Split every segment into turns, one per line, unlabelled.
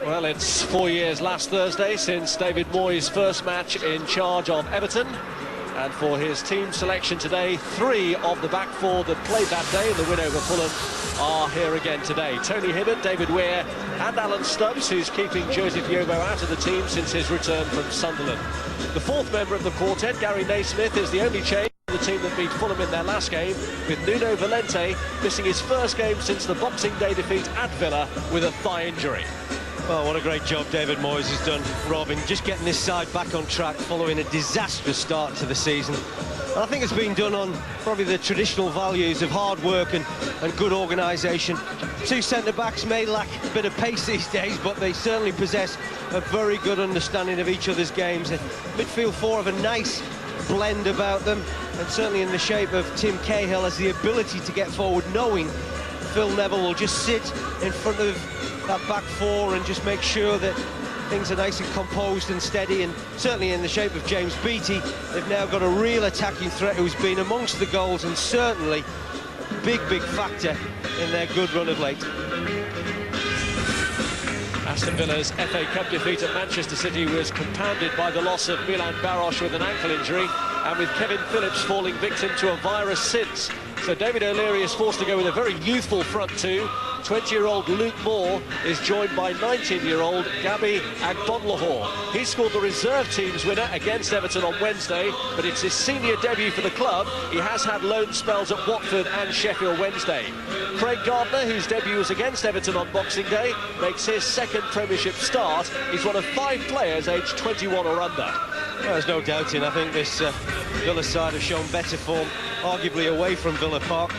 Well, it's 4 years last Thursday since David Moyes' first match in charge of Everton. And for his team selection today, 3 of the back 4 that played that day in the win over Fulham are here again today. Tony Hibbert, David Weir and Alan Stubbs, who's keeping Joseph Yobo out of the team since his return from Sunderland. The 4th member of the quartet, Gary Naismith, is the only change. The team that beat Fulham in their last game, with Nuno Valente missing his first game since the Boxing Day defeat at Villa with a thigh injury.
Well, what a great job David Moyes has done, Robin, just getting this side back on track following a disastrous start to the season. And I think it's been done on probably the traditional values of hard work and good organisation. 2 centre-backs may lack a bit of pace these days, but they certainly possess a very good understanding of each other's games. And midfield 4 have a nice blend about them, and certainly in the shape of Tim Cahill has the ability to get forward, knowing Phil Neville will just sit in front of that back 4 and just make sure that things are nice and composed and steady. And certainly in the shape of James Beattie, they've now got a real attacking threat who's been amongst the goals and certainly a big factor in their good run of late.
Aston Villa's FA Cup defeat at Manchester City was compounded by the loss of Milan Baros with an ankle injury, and with Kevin Phillips falling victim to a virus since. So David O'Leary is forced to go with a very youthful front 2. 20-year-old Luke Moore is joined by 19-year-old Gabby Agbonlahor. He scored the reserve team's winner against Everton on Wednesday, but it's his senior debut for the club. He has had loan spells at Watford and Sheffield Wednesday. Craig Gardner, whose debut was against Everton on Boxing Day, makes his 2nd Premiership start. He's one of 5 players aged 21 or under.
Well, there's no doubting. I think this Villa side have shown better form, arguably away from Villa Park,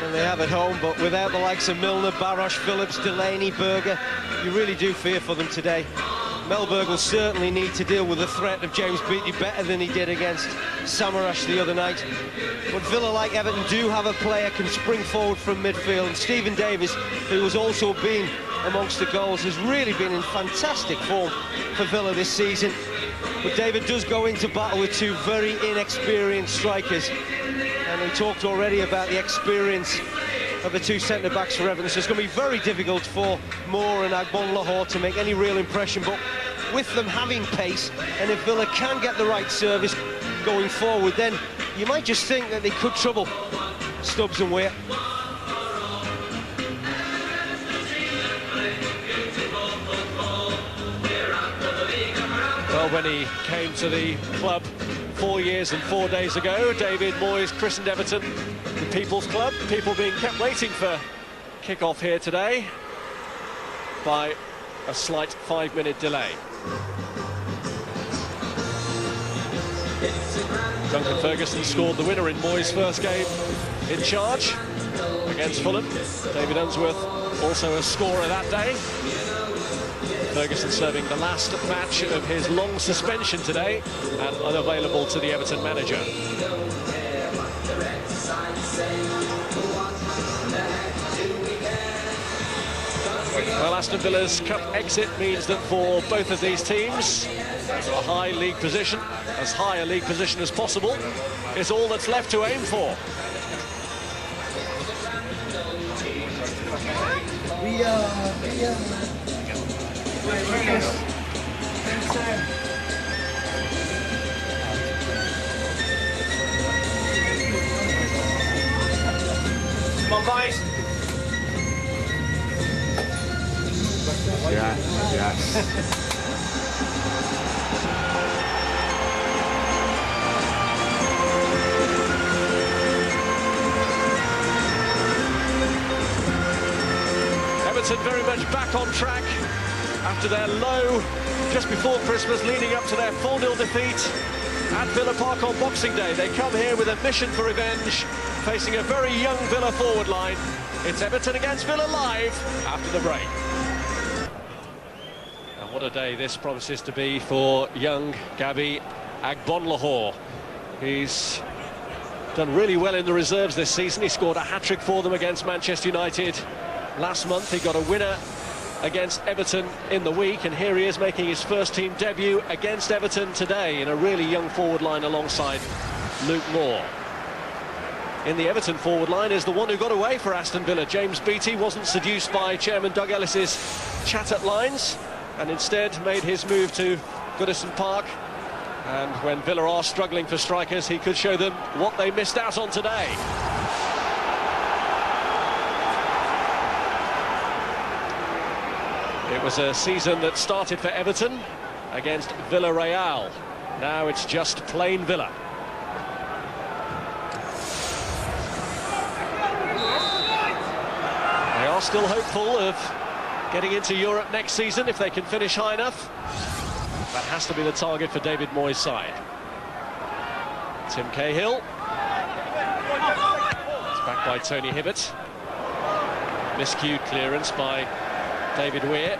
than they have at home, but without the likes of Milner, Barosh, Phillips, Delaney, Berger, you really do fear for them today. Melberg will certainly need to deal with the threat of James Beattie better than he did against Samarash the other night. But Villa, like Everton, do have a player can spring forward from midfield, and Stephen Davis, who has also been amongst the goals, has really been in fantastic form for Villa this season. But David does go into battle with 2 very inexperienced strikers, and we talked already about the experience of the 2 centre-backs for Everton, so it's going to be very difficult for Moore and Agbonlahor to make any real impression. But with them having pace, and if Villa can get the right service going forward, then you might just think that they could trouble Stubbs and Weir.
Well, when he came to the club 4 years and 4 days ago, David Moyes christened Everton the People's Club. People being kept waiting for kick-off here today by a slight 5-minute delay. Duncan Ferguson scored the winner in Moyes' first game in charge against Fulham. David Unsworth also a scorer that day. Ferguson serving the last match of his long suspension today and unavailable to the Everton manager. Well, Aston Villa's cup exit means that for both of these teams, a high league position, as high a league position as possible, is all that's left to aim for.
Come on, boys.
Yes.
Everton very much back on track after their low just before Christmas, leading up to their 4-0 defeat at Villa Park on Boxing Day. They come here with a mission for revenge, facing a very young Villa forward line. It's Everton against Villa live after the break. And what a day this promises to be for young Gabby Agbonlahor. He's done really well in the reserves this season. He scored a hat-trick for them against Manchester United last month. He got a winner against Everton in the week, and here he is making his first team debut against Everton today in a really young forward line alongside Luke Moore. in the Everton forward line is the one who got away for Aston Villa. James Beattie wasn't seduced by Chairman Doug Ellis's chat at lines and instead made his move to Goodison Park. And when Villa are struggling for strikers, he could show them what they missed out on today. It was a season that started for Everton against Villarreal. Now it's just plain Villa. They are still hopeful of getting into Europe next season if they can finish high enough. That has to be the target for David Moyes' side. Tim Cahill. It's back by Tony Hibbert. Miscued clearance by David Weir.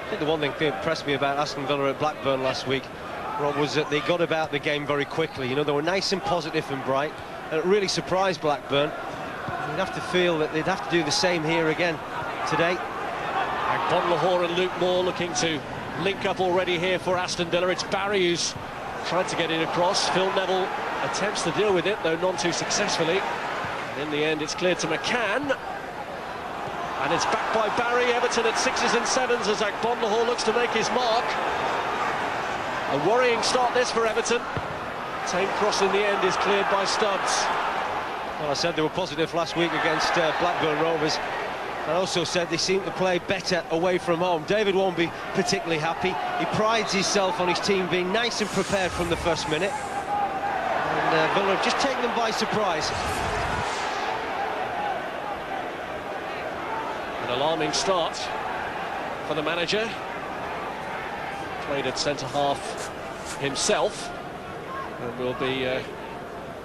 I think the one thing that impressed me about Aston Villa at Blackburn last week, Rob, was that they got about the game very quickly. You know, they were nice and positive and bright, and it really surprised Blackburn. You'd have to feel that they'd have to do the same here again today.
Bon Lahore and Luke Moore looking to link up already here for Aston Villa. It's Barry who's tried to get it across. Phil Neville attempts to deal with it, though none too successfully. In the end, it's cleared to McCann. And it's back by Barry. Everton at 6s and 7s as Bon Lahore looks to make his mark. A worrying start this for Everton. Tame cross in the end is cleared by Stubbs.
Well, I said they were positive last week against Blackburn Rovers. I also said they seem to play better away from home. David won't be particularly happy. He prides himself on his team being nice and prepared from the first minute. And Villa have just taken them by surprise.
An alarming start for the manager. Played at centre-half himself. And will be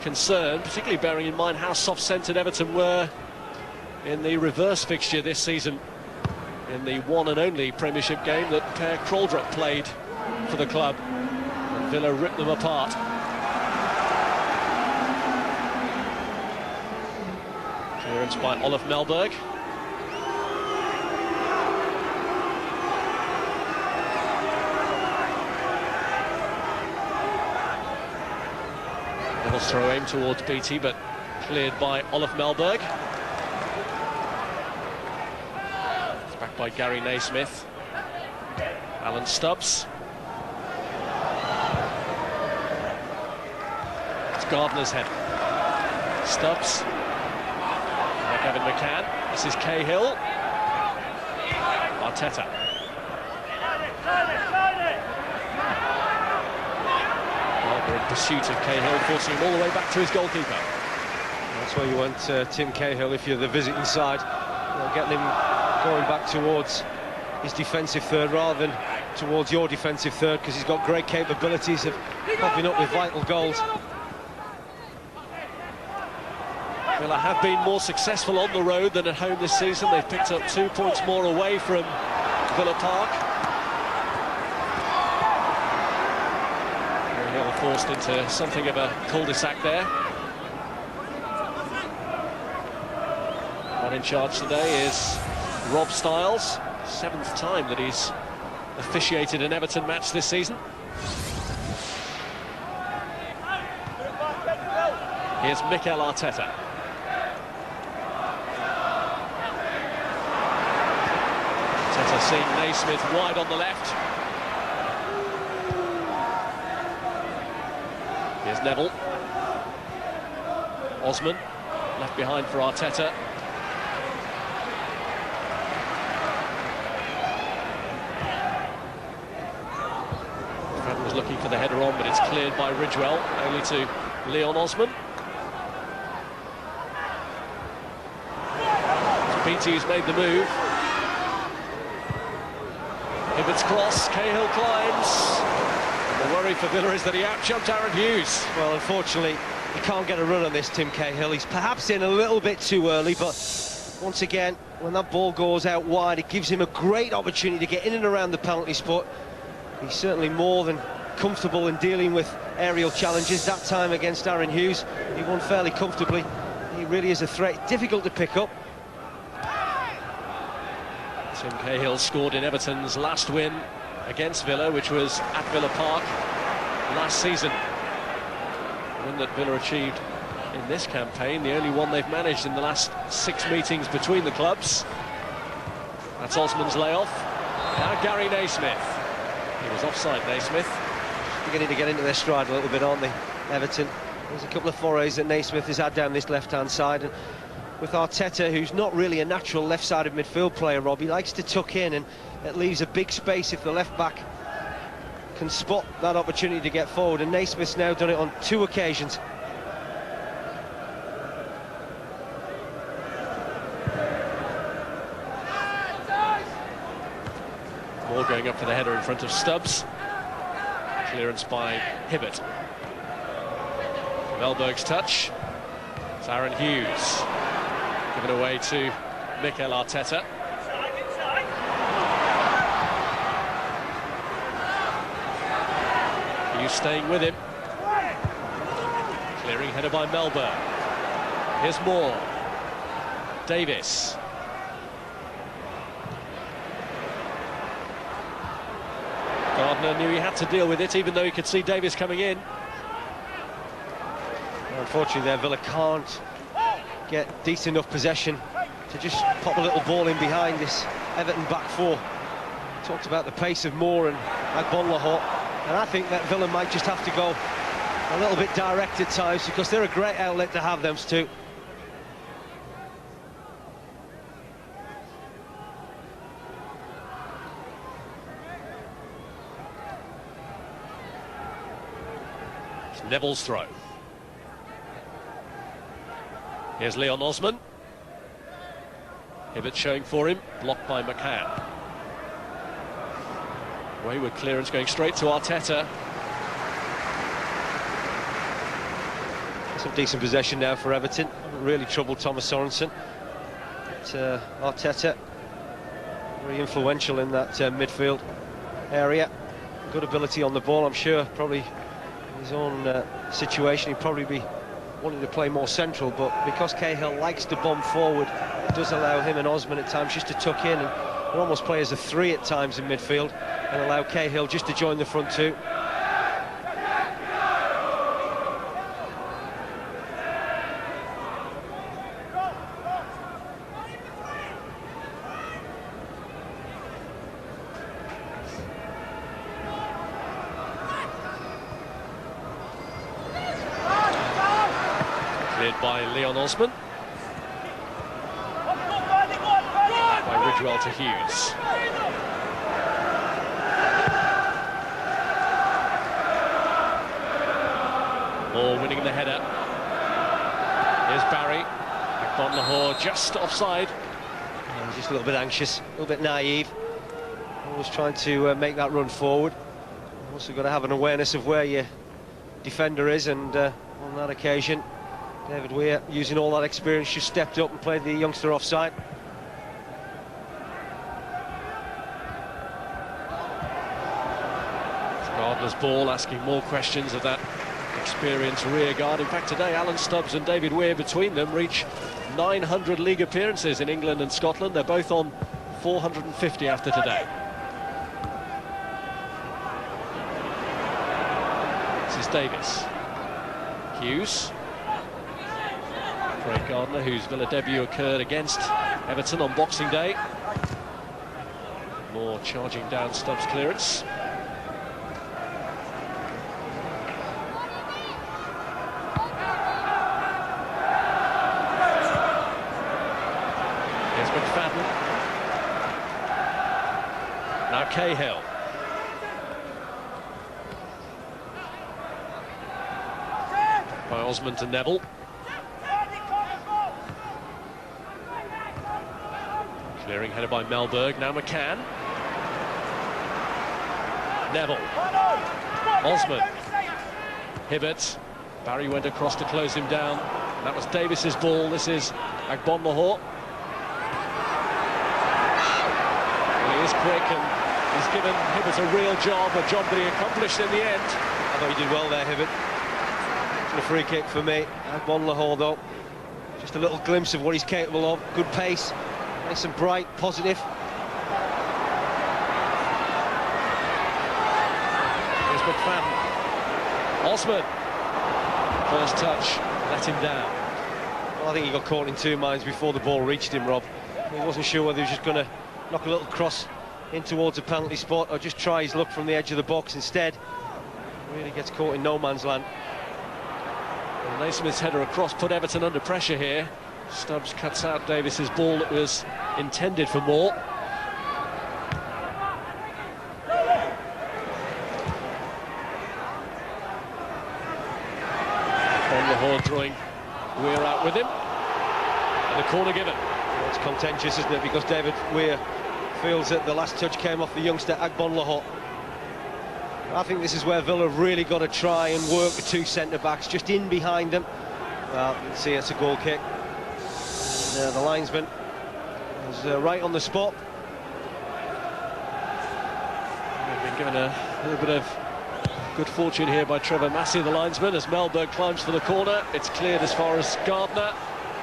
concerned, particularly bearing in mind how soft-centred Everton were in the reverse fixture this season, in the one and only Premiership game that Per Kraldrup played for the club, and Villa ripped them apart. Clearance by Olaf Melberg. Neville's throw aim towards Beattie, but cleared by Olaf Melberg. By Gary Naismith. Alan Stubbs. It's Gardner's head. Stubbs. By Kevin McCann. This is Cahill. Arteta. Melber in pursuit of Cahill, forcing him all the way back to his goalkeeper.
That's where you want Tim Cahill if you're the visiting side. Getting him going back towards his defensive third rather than towards your defensive third, because he's got great capabilities of popping up with vital goals.
Villa have been more successful on the road than at home this season. They've picked up 2 points more away from Villa Park. Cahill forced into something of a cul-de-sac there. Man in charge today is Rob Styles, 7th time that he's officiated an Everton match this season. Here's Mikel Arteta. Arteta seeing Naismith wide on the left. Here's Neville. Osman, left behind for Arteta. Fadden was looking for the header on, but it's cleared by Ridgewell, only to Leon Osman. It's Beattie who's made the move. Hibbert's cross, Cahill climbs. And the worry for Villa is that he out-jumped Aaron Hughes.
Well, unfortunately, he can't get a run on this, Tim Cahill. He's perhaps in a little bit too early, but once again, when that ball goes out wide, it gives him a great opportunity to get in and around the penalty spot. He's certainly more than comfortable in dealing with aerial challenges. That time against Aaron Hughes, he won fairly comfortably. He really is a threat, difficult to pick up.
Tim Cahill scored in Everton's last win against Villa, which was at Villa Park last season. A win that Villa achieved in this campaign, the only one they've managed in the last 6 meetings between the clubs. That's Osman's layoff. Now Gary Naismith. He was offside, Naismith.
Beginning to get into their stride a little bit, aren't they, Everton? There's a couple of forays that Naismith has had down this left-hand side, and with Arteta, who's not really a natural left-sided midfield player, Rob, he likes to tuck in, and it leaves a big space if the left-back can spot that opportunity to get forward, and Naismith's now done it on 2 occasions.
Moore going up for the header in front of Stubbs. Clearance by Hibbert. Melberg's touch. It's Aaron Hughes. Given away to Mikel Arteta. Hughes staying with him. Clearing header by Melberg. Here's Moore. Davis. Gardner knew he had to deal with it, even though he could see Davis coming in.
Unfortunately there, Villa can't get decent enough possession to just pop a little ball in behind this Everton back four. Talked about the pace of Moore and Agbonlahor, and I think that Villa might just have to go a little bit direct at times, because they're a great outlet to have them too.
It's Neville's throw. Here's Leon Osman. Hibbert showing for him, blocked by McCann. Wayward clearance going straight to Arteta.
Some decent possession now for Everton. Haven't really troubled Thomas Sorensen. But Arteta, very influential in that midfield area. Good ability on the ball, I'm sure. Probably in his own situation, he'd probably be wanting to play more central, but because Cahill likes to bomb forward, it does allow him and Osman at times just to tuck in, and they almost play as a 3 at times in midfield, and allow Cahill just to join the front 2.
By Leon Osman. By Ridgewell to Hughes. Moore winning the header. Here's Barry. Agbonlahor just offside.
Yeah, just a little bit anxious, a little bit naive. Always trying to make that run forward. Also got to have an awareness of where your defender is, and on that occasion David Weir, using all that experience, just stepped up and played the youngster offside.
It's Gardner's ball, asking more questions of that experienced rear guard. In fact, today Alan Stubbs and David Weir, between them, reach 900 league appearances in England and Scotland. They're both on 450 after today. This is Davis. Hughes. Craig Gardner, whose Villa debut occurred against Everton on Boxing Day. Moore charging down Stubbs' clearance. Here's McFadden. Now Cahill. By Osman to Neville. Clearing header by Melberg, now McCann. Neville. Osman. Hibbert. Barry went across to close him down. That was Davis's ball. This is Agbonlahor. Well, he is quick, and he's given Hibbert a real job, a job that he accomplished in the end.
I thought he did well there, Hibbert. It's a free kick for me. Agbonlahor, though, just a little glimpse of what he's capable of. Good pace. Nice and bright, positive.
Here's McFadden. Osman. First touch let him down.
Well, I think he got caught in two minds before the ball reached him, Rob. He wasn't sure whether he was just going to knock a little cross in towards a penalty spot or just try his luck from the edge of the box instead. Really gets caught in no man's land.
Well, Naismith's header across put Everton under pressure here. Stubbs cuts out Davis's ball that was intended for Moore. On the horn throwing Weir out with him. And the corner given.
Well, it's contentious, isn't it? Because David Weir feels that the last touch came off the youngster Agbon Lahot. I think this is where Villa have really got to try and work the two centre-backs just in behind them. Well, you can see it's a goal kick. And, the linesman is right on the spot.
They've been given a little bit of good fortune here by Trevor Massey, the linesman, as Mellberg climbs for the corner. It's cleared as far as Gardner.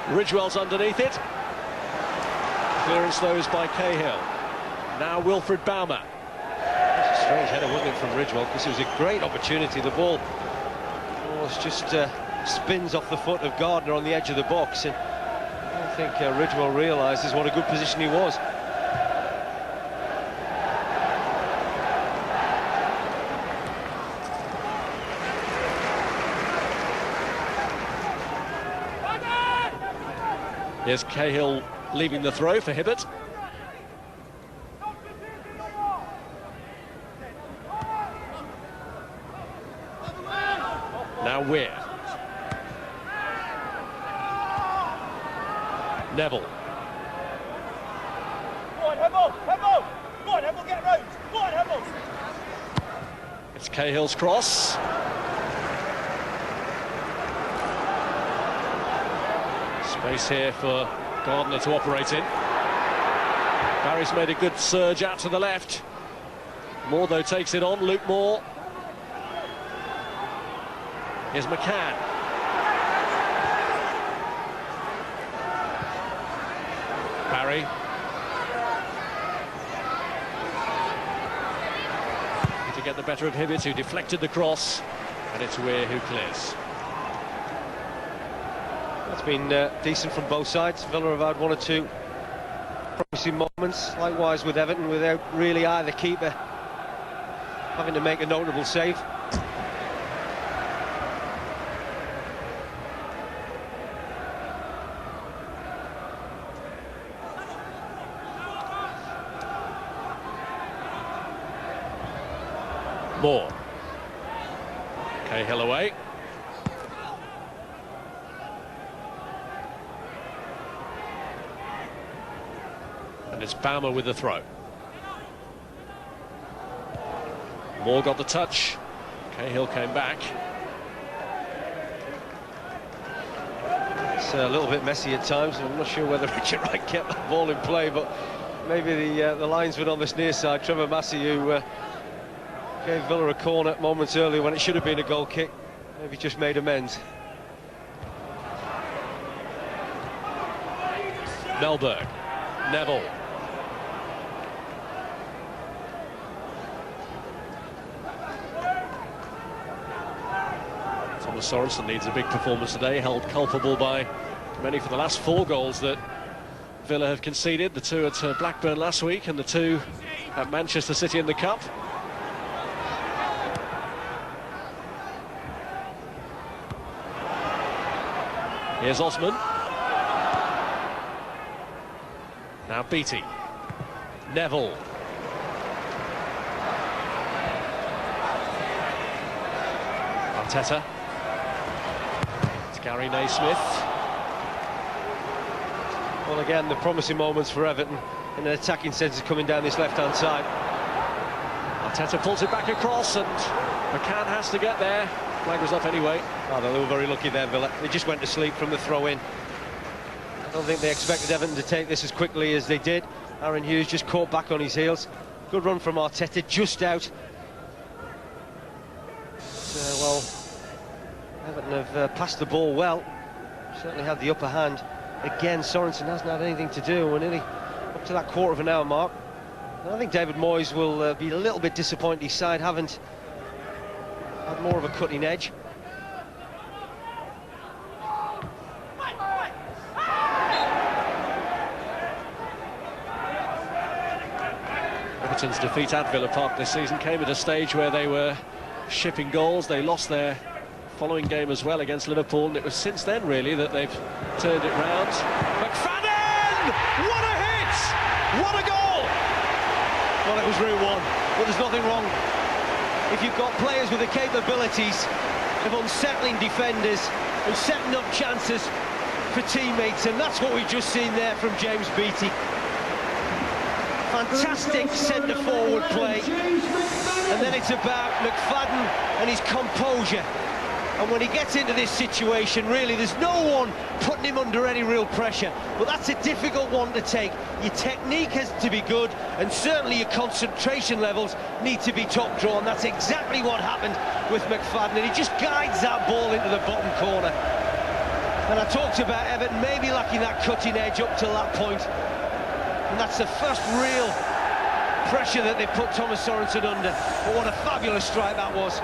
Ridgewell's underneath it. Clearance those by Cahill. Now Wilfred Baumer.
That's a strange header, wasn't it, from Ridgewell, because it was a great opportunity. The ball just spins off the foot of Gardner on the edge of the box, and I don't think Ridgewell realises what a good position he was.
Here's Cahill leaving the throw for Hibbert. Now Weir. Neville.
Go on, Hemel! Hemel! Go on, Hemel, get round! Go on, Hemel!
It's Cahill's cross. Space here for Gardner to operate in. Barry's made a good surge out to the left. Moore, though, takes it on. Luke Moore. Here's McCann. Barry. To get the better of Hibbert, who deflected the cross, and it's Weir who clears.
It's been decent from both sides. Villa have had one or two promising moments, likewise with Everton, without really either keeper having to make a notable save.
Moore. Cahill away. And it's Baumer with the throw. Moore got the touch. Cahill came back.
It's a little bit messy at times. I'm not sure whether Richard Wright kept the ball in play, but maybe the linesman on this near side, Trevor Massey, who gave Villa a corner moments earlier when it should have been a goal kick, maybe just made amends.
Mellberg. Neville. Thomas Sorensen needs a big performance today, held culpable by many for the last 4 goals that Villa have conceded, the 2 at Blackburn last week and the 2 at Manchester City in the Cup. Here's Osman. Now Beattie. Neville. Arteta. It's Gary Naismith.
Well, again, the promising moments for Everton in an attacking sense is coming down this left-hand side.
Arteta pulls it back across and McCann has to get there. Flag was off anyway.
Oh, they were very lucky there, Villa. They just went to sleep from the throw-in. I don't think they expected Everton to take this as quickly as they did. Aaron Hughes just caught back on his heels. Good run from Arteta, just out. Well, Everton have passed the ball well. Certainly had the upper hand. Again, Sorensen hasn't had anything to do. We're nearly up to that quarter of an hour mark. And I think David Moyes will be a little bit disappointed his side haven't had more of a cutting edge.
Everton's defeat at Villa Park this season came at a stage where they were shipping goals. They lost their following game as well against Liverpool, and it was since then really that they've turned it round. McFadden! What a hit! What a goal!
Well, it was route one, but there's nothing wrong. If you've got players with the capabilities of unsettling defenders and setting up chances for teammates, and that's what we've just seen there from James Beattie. Fantastic centre-forward play, and then it's about McFadden and his composure. And when he gets into this situation, really, there's no one putting him under any real pressure. But that's a difficult one to take. Your technique has to be good, and certainly your concentration levels need to be top draw. And that's exactly what happened with McFadden, and he just guides that ball into the bottom corner. And I talked about Everton maybe lacking that cutting edge up till that point. And that's the first real pressure that they put Thomas Sorensen under. But what a fabulous strike that was.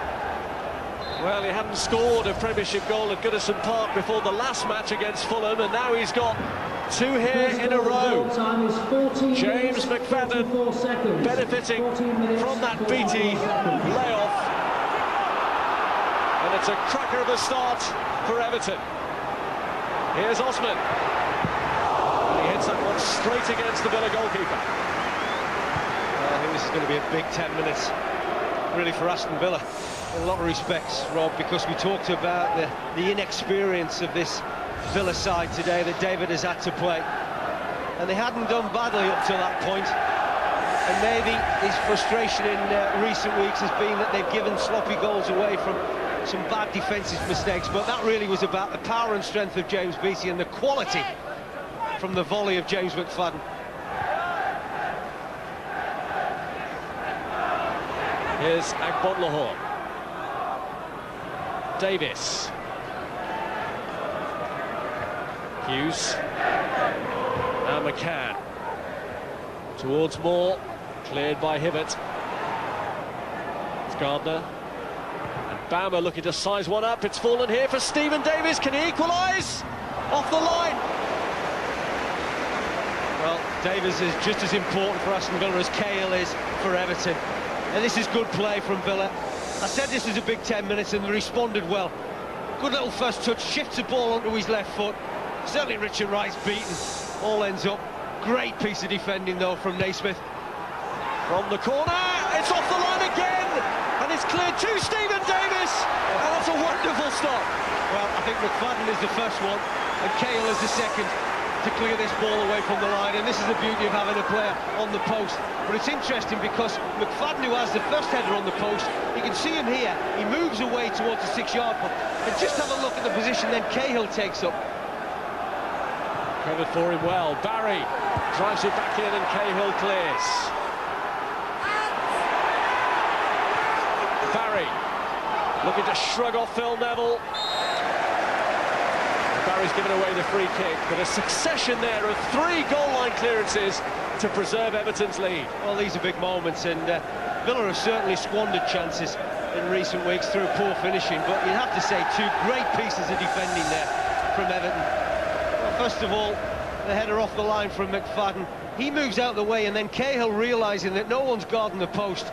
Well, he hadn't scored a Premiership goal at Goodison Park before the last match against Fulham, and now he's got two here in a row. James McFadden benefiting from that Beattie layoff. And it's a cracker of a start for Everton. Here's Osman. And he hits that one straight against the Villa goalkeeper.
I think this is going to be a big 10 minutes, really, for Aston Villa. In a lot of respects, Rob, because we talked about the inexperience of this Villa side today that David has had to play. And they hadn't done badly up till that point. And maybe his frustration in recent weeks has been that they've given sloppy goals away from some bad defensive mistakes. But that really was about the power and strength of James Beattie and the quality from the volley of James McFadden.
Here's Agbonlahor. Davis. Hughes. Now McCann. Towards Moore. Cleared by Hibbert. It's Gardner. And Baumer looking to size one up. It's fallen here for Stephen Davis. Can he equalise? Off the line.
Well, Davis is just as important for Aston Villa as Cahill is for Everton. And this is good play from Villa. I said this was a big 10 minutes and they responded well. Good little first touch, shifts the ball onto his left foot. Certainly Richard Wright's beaten. All ends up. Great piece of defending though from Naismith.
From the corner, it's off the line again, and it's cleared to Stephen Davis, and that's a wonderful stop.
Well, I think McFadden is the first one, and Cahill is the second to clear this ball away from the line, and this is the beauty of having a player on the post. But it's interesting because McFadden, who has the first header on the post, you can see him here, he moves away towards the 6-yard put, and just have a look at the position then Cahill takes up.
Covered for him well. Barry drives it back in and Cahill clears. Barry looking to shrug off Phil Neville. Barry's given away the free kick, but a succession there of 3 goal line clearances to preserve Everton's lead.
Well, these are big moments, and Villa have certainly squandered chances in recent weeks through poor finishing, but you'd have to say 2 great pieces of defending there from Everton. Well, first of all, the header off the line from McFadden. He moves out the way, and then Cahill, realising that no one's guarding the post,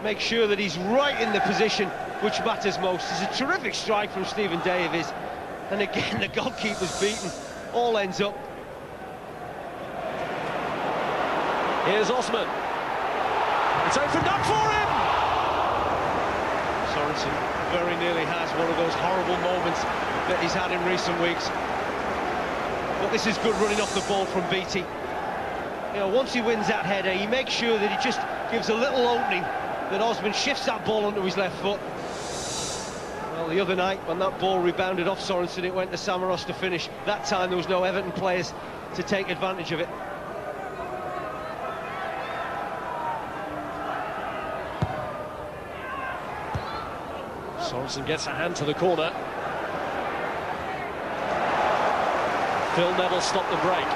makes sure that he's right in the position which matters most. It's a terrific strike from Stephen Davis. And again, the goalkeeper's beaten. All ends up.
Here's Osman. It's opened up for him!
Sorensen very nearly has one of those horrible moments that he's had in recent weeks. But this is good running off the ball from Beattie. You know, once he wins that header, he makes sure that he just gives a little opening, that Osman shifts that ball onto his left foot. Well, the other night, when that ball rebounded off Sorensen, it went to Samaros to finish. That time, there was no Everton players to take advantage of it.
Sorensen gets a hand to the corner. Phil Neville stopped the break.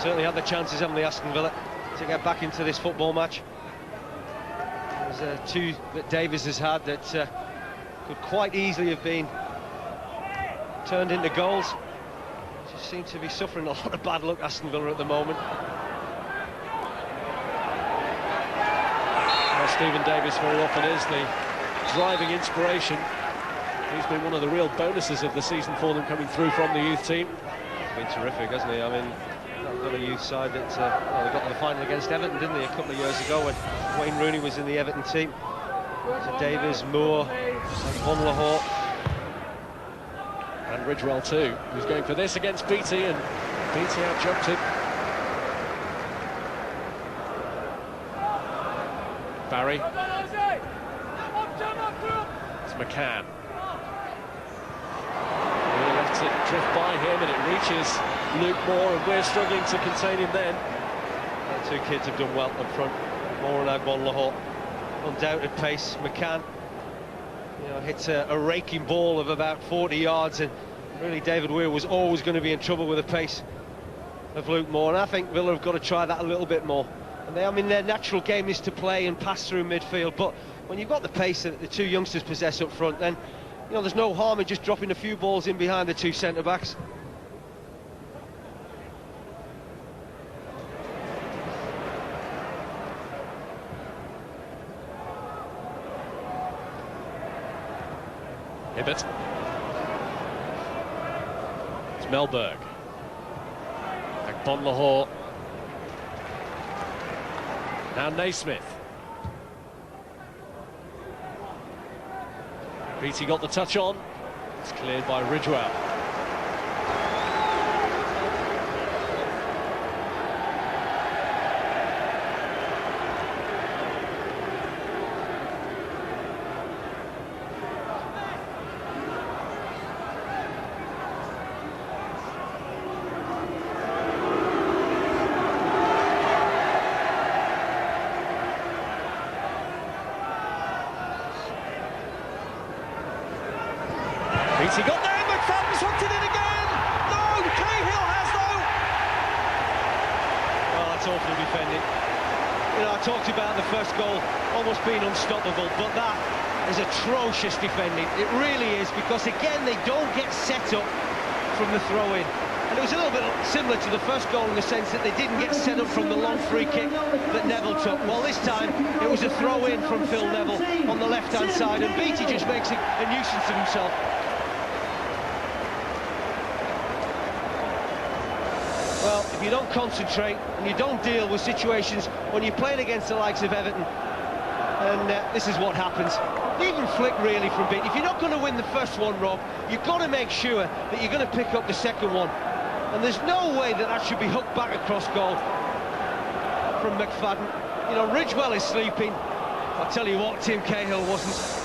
Certainly had the chances, haven't they, Aston Villa, to get back into this football match. There's 2 that Davis has had that could quite easily have been turned into goals. Just seem to be suffering a lot of bad luck, Aston Villa, at the moment.
Stephen Davis very often is, the driving inspiration. He's been one of the real bonuses of the season for them, coming through from the youth team.
He's been terrific, hasn't he? I mean, they've got a youth side that well, they got to the final against Everton, didn't they, a couple of years ago when Wayne Rooney was in the Everton team. So Davies, Moore, Bonlahor,
and Ridgewell too, who's going for this against Beattie, and Beattie out-jumped him. Barry. It's McCann. He lets it drift by him, and it reaches Luke Moore, and we're struggling to contain him then.
The two kids have done well up front, Moore and Bonlahor. Undoubted pace. McCann, you know, hits a raking ball of about 40 yards, and really David Weir was always going to be in trouble with the pace of Luke Moore, and I think Villa have got to try that a little bit more. And I mean, their natural game is to play and pass through midfield, but when you've got the pace that the two youngsters possess up front, then you know there's no harm in just dropping a few balls in behind the two centre-backs.
Hibbert. It's Melberg. Back Bonlahor. Now Naismith. Beattie got the touch on. It's cleared by Ridgewell. Beattie got there, McFadden's hooked it in again! No, Cahill has though!
Well, that's awful defending. You know, I talked about the first goal almost being unstoppable, but that is atrocious defending. It really is, because again, they don't get set up from the throw-in. And it was a little bit similar to the first goal in the sense that they didn't get set up from the long free kick that Neville took. Well, this time, it was a throw-in from Phil Neville on the left-hand side, and Beattie just makes a nuisance of himself. Well, if you don't concentrate and you don't deal with situations when you're playing against the likes of Everton, and this is what happens. Even flick really from Beattie. If you're not going to win the first one, Rob, you've got to make sure that you're going to pick up the second one. And there's no way that that should be hooked back across goal from McFadden. You know, Ridgewell is sleeping. I'll tell you what, Tim Cahill wasn't.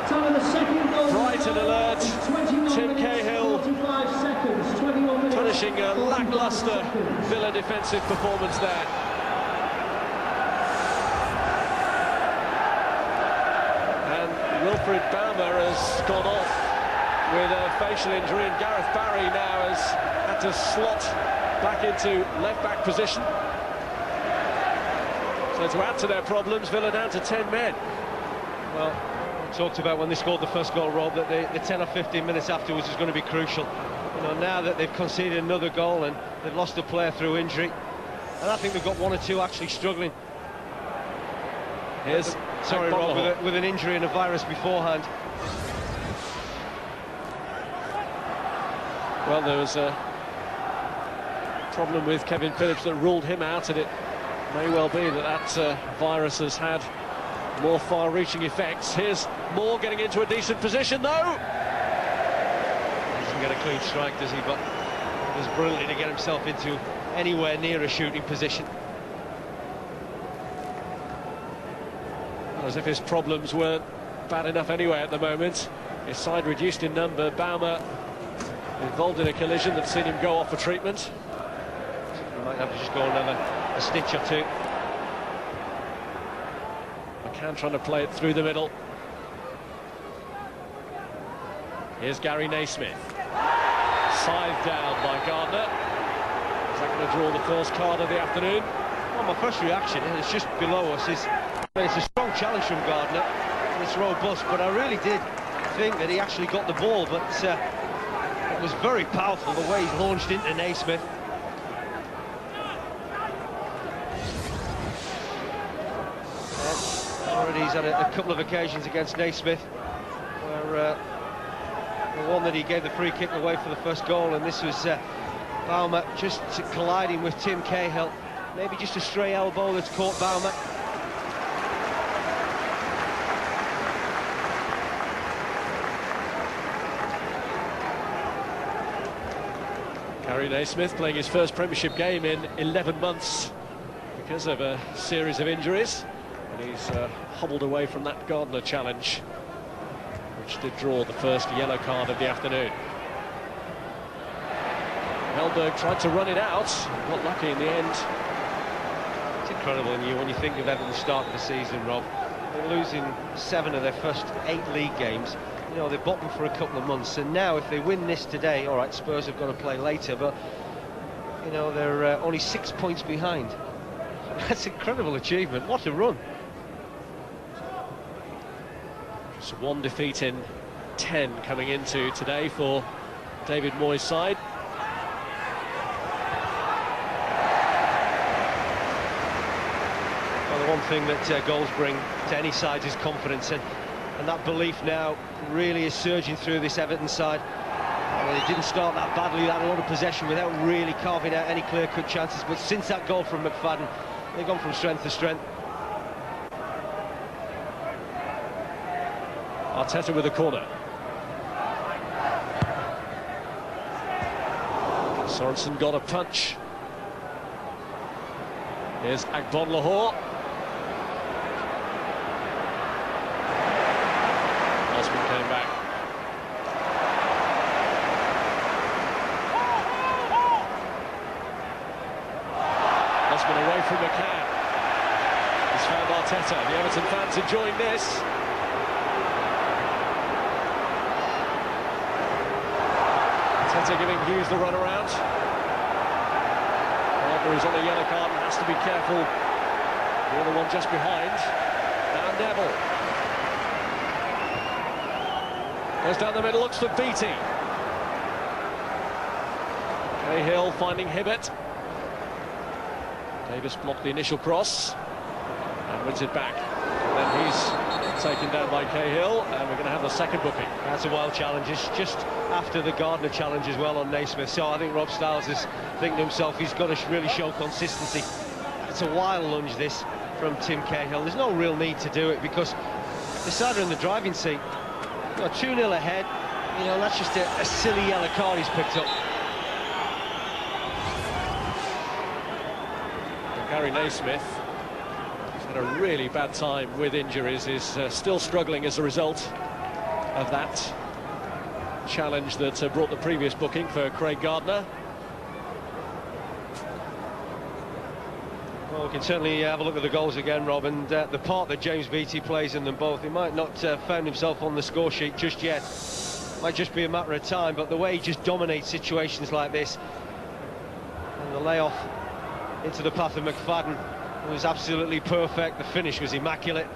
Bright and alert, Tim Cahill punishing a lacklustre Villa defensive performance there. And Wilfred Baumer has gone off with a facial injury, and Gareth Barry now has had to slot back into left-back position. So to add to their problems, Villa down to 10 men.
Well, talked about when they scored the first goal, Rob, that the 10 or 15 minutes afterwards is going to be crucial. You know, now that they've conceded another goal and they've lost a player through injury, and I think they've got one or two actually struggling.
Here's
sorry, Rob, with an injury and a virus beforehand.
Well, there was a problem with Kevin Phillips that ruled him out, and it may well be that virus has had more far-reaching effects. Here's Moore getting into a decent position, though.
He doesn't get a clean strike, does he? But it was brilliant to get himself into anywhere near a shooting position.
As if his problems weren't bad enough anyway at the moment. His side reduced in number. Baumer involved in a collision that's seen him go off for treatment.
He might have to just go and have a stitch or two.
McCann trying to play it through the middle. Here's Gary Naismith. Scythed down by Gardner. Is that going to draw the first card of the afternoon?
Well, my first reaction, and it's just below us, is it's a strong challenge from Gardner, and it's robust, but I really did think that he actually got the ball, but it was very powerful the way he launched into Naismith. but he's had a couple of occasions against Naismith where the one that he gave the free kick away for the first goal, and this was Baumer just colliding with Tim Cahill. Maybe just a stray elbow that's caught Baumer.
Gary Naismith playing his first Premiership game in 11 months because of a series of injuries, and he's hobbled away from that Gardner challenge, which did draw the first yellow card of the afternoon. Helberg tried to run it out, got lucky in the end.
It's incredible when you think of Everton's start of the season, Rob. They're losing 7 of their first 8 league games. You know, they've bottomed for a couple of months, and now if they win this today, all right, Spurs have got to play later, but you know, they're only 6 points behind. That's an incredible achievement. What a run.
Just 1 defeat in 10 coming into today for David Moyes' side.
Well, the one thing that goals bring to any side is confidence, and that belief now really is surging through this Everton side. They didn't start that badly, they had a lot of possession without really carving out any clear-cut chances, but since that goal from McFadden, they've gone from strength to strength.
Arteta with a corner. Sorensen got a punch. Here's Agbon Lahore. Osman came back. Osman away from McCann. He's found Arteta. The Everton fans enjoying this. Arteta giving Hughes the run around. Gardner is on a yellow card and has to be careful. The other one just behind. Now Neville. Goes down the middle, looks for Beattie. Cahill finding Hibbert. Davis blocked the initial cross and wins it back. And then he's taken down by Cahill, and we're going to have the second booking.
That's a wild challenge. It's just after the Gardner challenge as well on Naismith. So I think Rob Stiles is thinking to himself, he's got to really show consistency. It's a wild lunge, this, from Tim Cahill. There's no real need to do it because the side are in the driving seat. 2-0 ahead. You know, that's just a silly yellow card he's picked up.
Gary Naismith, who's had a really bad time with injuries, is still struggling as a result of that challenge that brought the previous booking for Craig Gardner.
Well, we can certainly have a look at the goals again, Rob, and the part that James Beattie plays in them both. He might not found himself on the score sheet just yet. Might just be a matter of time, but the way he just dominates situations like this, and the layoff into the path of McFadden was absolutely perfect. The finish was immaculate.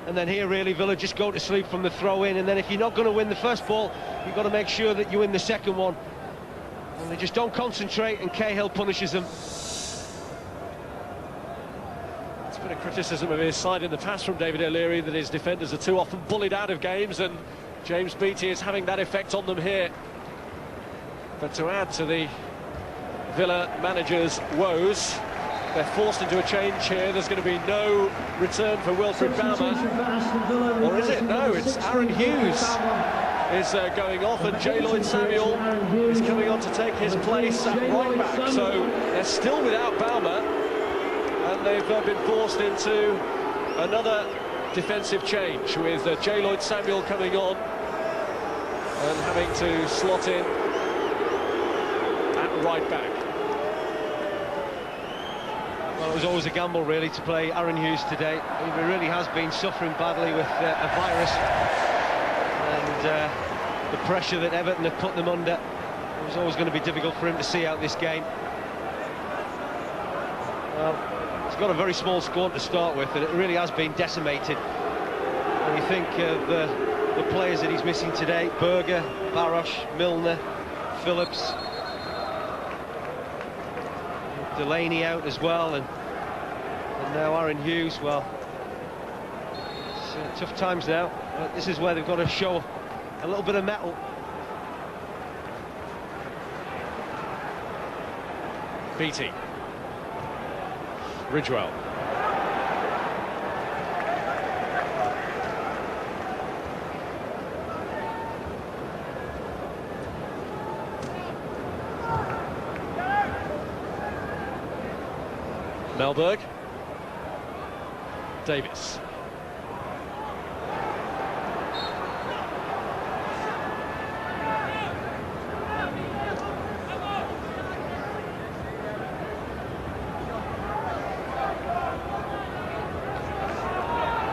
And then here, really, Villa just go to sleep from the throw-in, and then if you're not going to win the first ball, you've got to make sure that you win the second one. And they just don't concentrate, and Cahill punishes them.
It's been a criticism of his side in the past from David O'Leary that his defenders are too often bullied out of games, and James Beattie is having that effect on them here. But to add to the Villa manager's woes, they're forced into a change here. There's going to be no return for Wilfred Baumer. Or is it? No, it's Aaron Hughes is going off, and J. Lloyd Samuel is coming on to take his place at right back. So they're still without Baumer, and they've been forced into another defensive change with J. Lloyd Samuel coming on and having to slot in at right back.
Well, it was always a gamble, really, to play Aaron Hughes today. He really has been suffering badly with a virus, and the pressure that Everton had put them under, it was always going to be difficult for him to see out this game. Well, he's got a very small squad to start with, and it really has been decimated. When you think of the players that he's missing today: Berger, Barosh, Milner, Phillips, Delaney out as well, and now Aaron Hughes. Well, It's tough times now, but this is where they've got to show a little bit of mettle.
Beattie. Ridgewell. Melberg. Davis.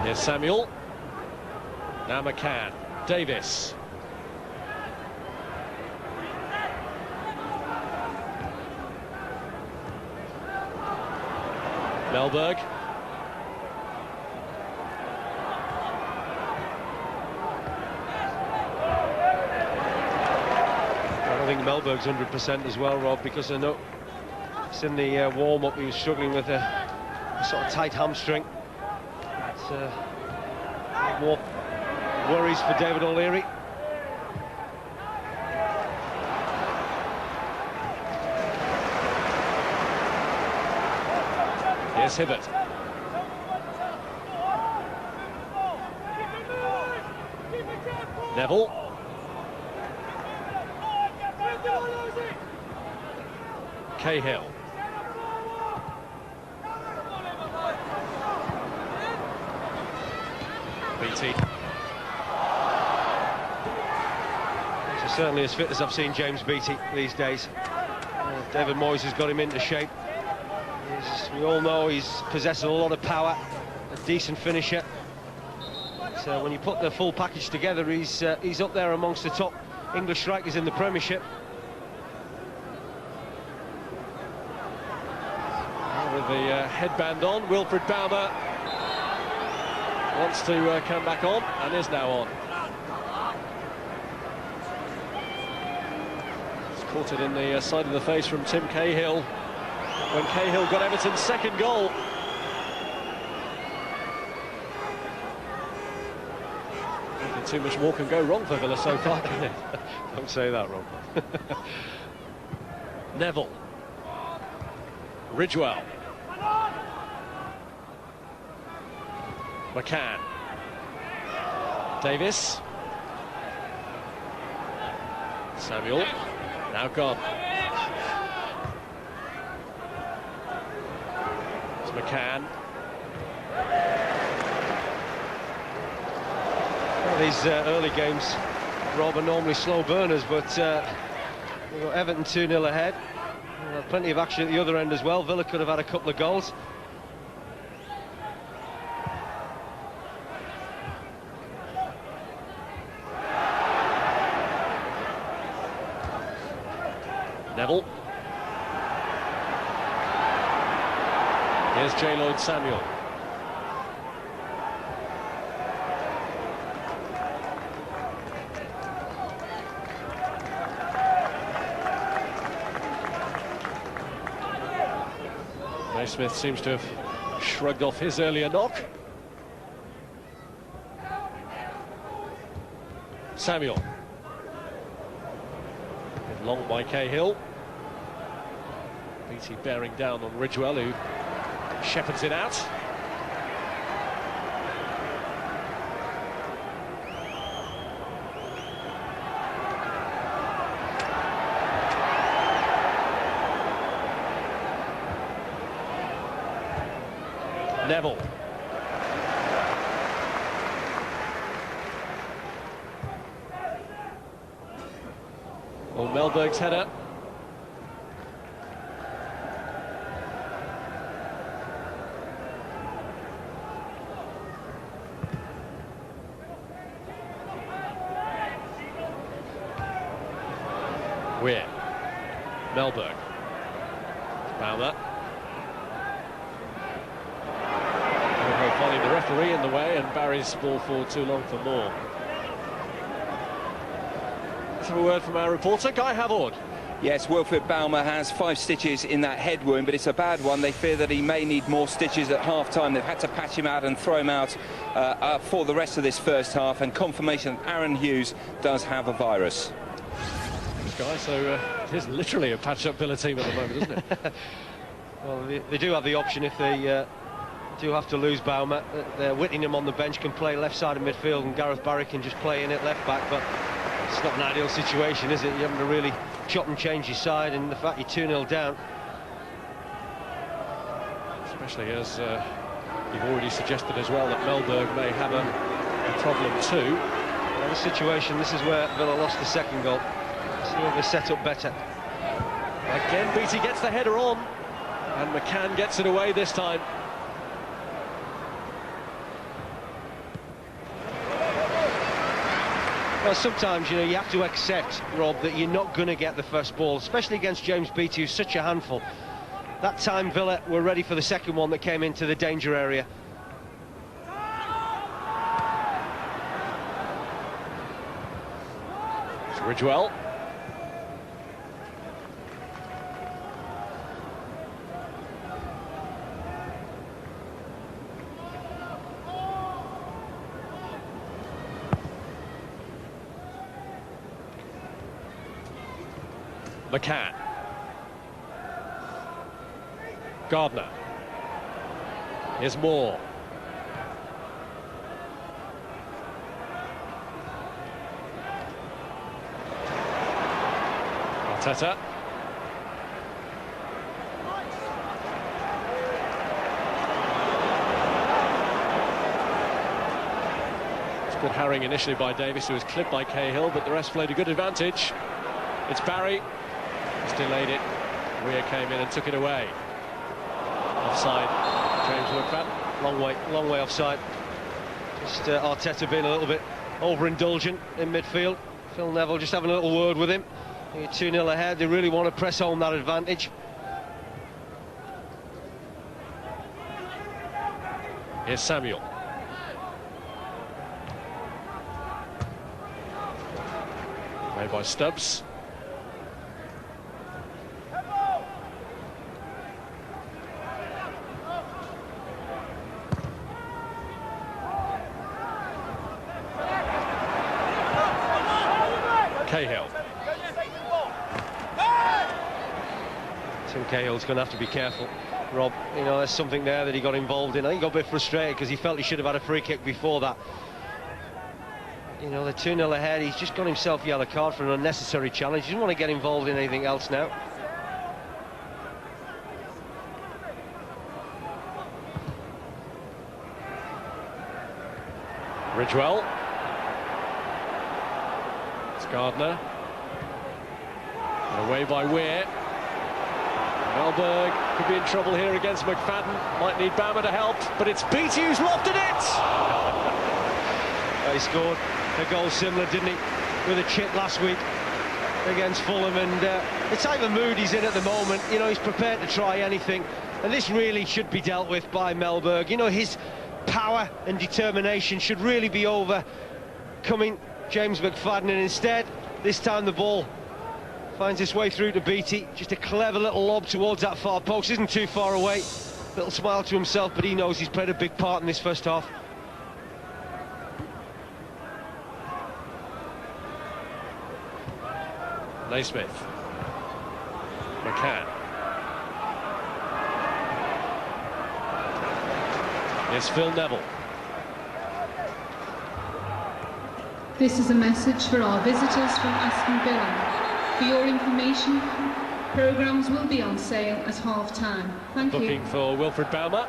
Here's Samuel. Now McCann. Davis. Melberg.
I think Melberg's 100% as well, Rob, because I know it's in the warm-up he was struggling with a sort of tight hamstring. It's more worries for David O'Leary.
Here's Hibbert. Neville. Cahill. Beattie.
He's certainly as fit as I've seen James Beattie these days. David Moyes has got him into shape. We all know he's possessing a lot of power, a decent finisher. So when you put the full package together, he's up there amongst the top English strikers in the Premiership.
With the headband on, Wilfred Baumer wants to come back on and is now on. He's caught it in the side of the face from Tim Cahill when Cahill got Everton's second goal. I don't think too much more can go wrong for Villa so far, can it?
Don't say that, Rob.
Neville. Ridgewell. McCann. Davis. Samuel. Now gone. It's McCann.
Well, these early games, Rob, are normally slow burners, but we've got Everton 2-0 ahead. Plenty of action at the other end as well. Villa could have had a couple of goals.
Neville. Here's J. Lloyd Samuel. Smith seems to have shrugged off his earlier knock. Samuel. Long by Cahill. Beattie bearing down on Ridgewell, who shepherds it out. Neville. Well, Melberg's header. Weir. Melberg. Baumer. Finding the referee in the way, and Barry's ball forward too long for more. Let's have a word from our reporter, Guy Havord.
Yes, Wilfried Balmer has 5 stitches in that head wound, but it's a bad one. They fear that he may need more stitches at half-time. They've had to patch him out and throw him out for the rest of this first half, and confirmation that Aaron Hughes does have a virus.
This guy, so it is literally a patch-up Villa team at the moment, isn't it?
Well, they do have the option if they do have to lose Balmer. Whittingham on the bench can play left side of midfield, and Gareth Barry can just play in at left back, but it's not an ideal situation, is it? You having to really chop and change your side, and the fact you're 2-0 down.
Especially as you've already suggested as well that Melberg may have a problem too.
Well, this situation, this is where Villa lost the second goal. See if they set up better.
Again, Beattie gets the header on, and McCann gets it away this time.
Well, sometimes, you know, you have to accept, Rob, that you're not going to get the first ball, especially against James Beattie, who's such a handful. That time Villa were ready for the second one that came into the danger area.
It's Ridgewell. McCann. Gardner. Here's Moore. Arteta. It's good harrying initially by Davis, who was clipped by Cahill, but the rest played a good advantage. It's Barry. He's delayed it. Weir came in and took it away. Offside, James McFadden.
Long way offside. Just Arteta being a little bit overindulgent in midfield. Phil Neville just having a little word with him. You're 2-0 ahead. They really want to press home that advantage.
Here's Samuel. Made by Stubbs. Cahill.
Tim Cahill's going to have to be careful, Rob. You know, there's something there that he got involved in. I think he got a bit frustrated because he felt he should have had a free kick before that. You know, they're 2-0 ahead. He's just got himself a yellow card for an unnecessary challenge. He doesn't want to get involved in anything else now.
Ridgewell. It's Gardner. And away by Weir. Melberg could be in trouble here against McFadden. Might need Bama to help, but it's Beattie who's lofted it!
He scored a goal similar, didn't he, with a chip last week against Fulham, and the type of mood he's in at the moment, you know, he's prepared to try anything, and this really should be dealt with by Melberg. You know, his power and determination should really be overcoming James McFadden, and instead, this time the ball finds its way through to Beattie. Just a clever little lob towards that far post, isn't too far away. Little smile to himself, but he knows he's played a big part in this first half.
Naismith. McCann. Here's Phil Neville.
This is a message for our visitors from Aston Villa. For your information, programmes will be on sale at half-time. Thank you.
Looking for Wilfried Balmer.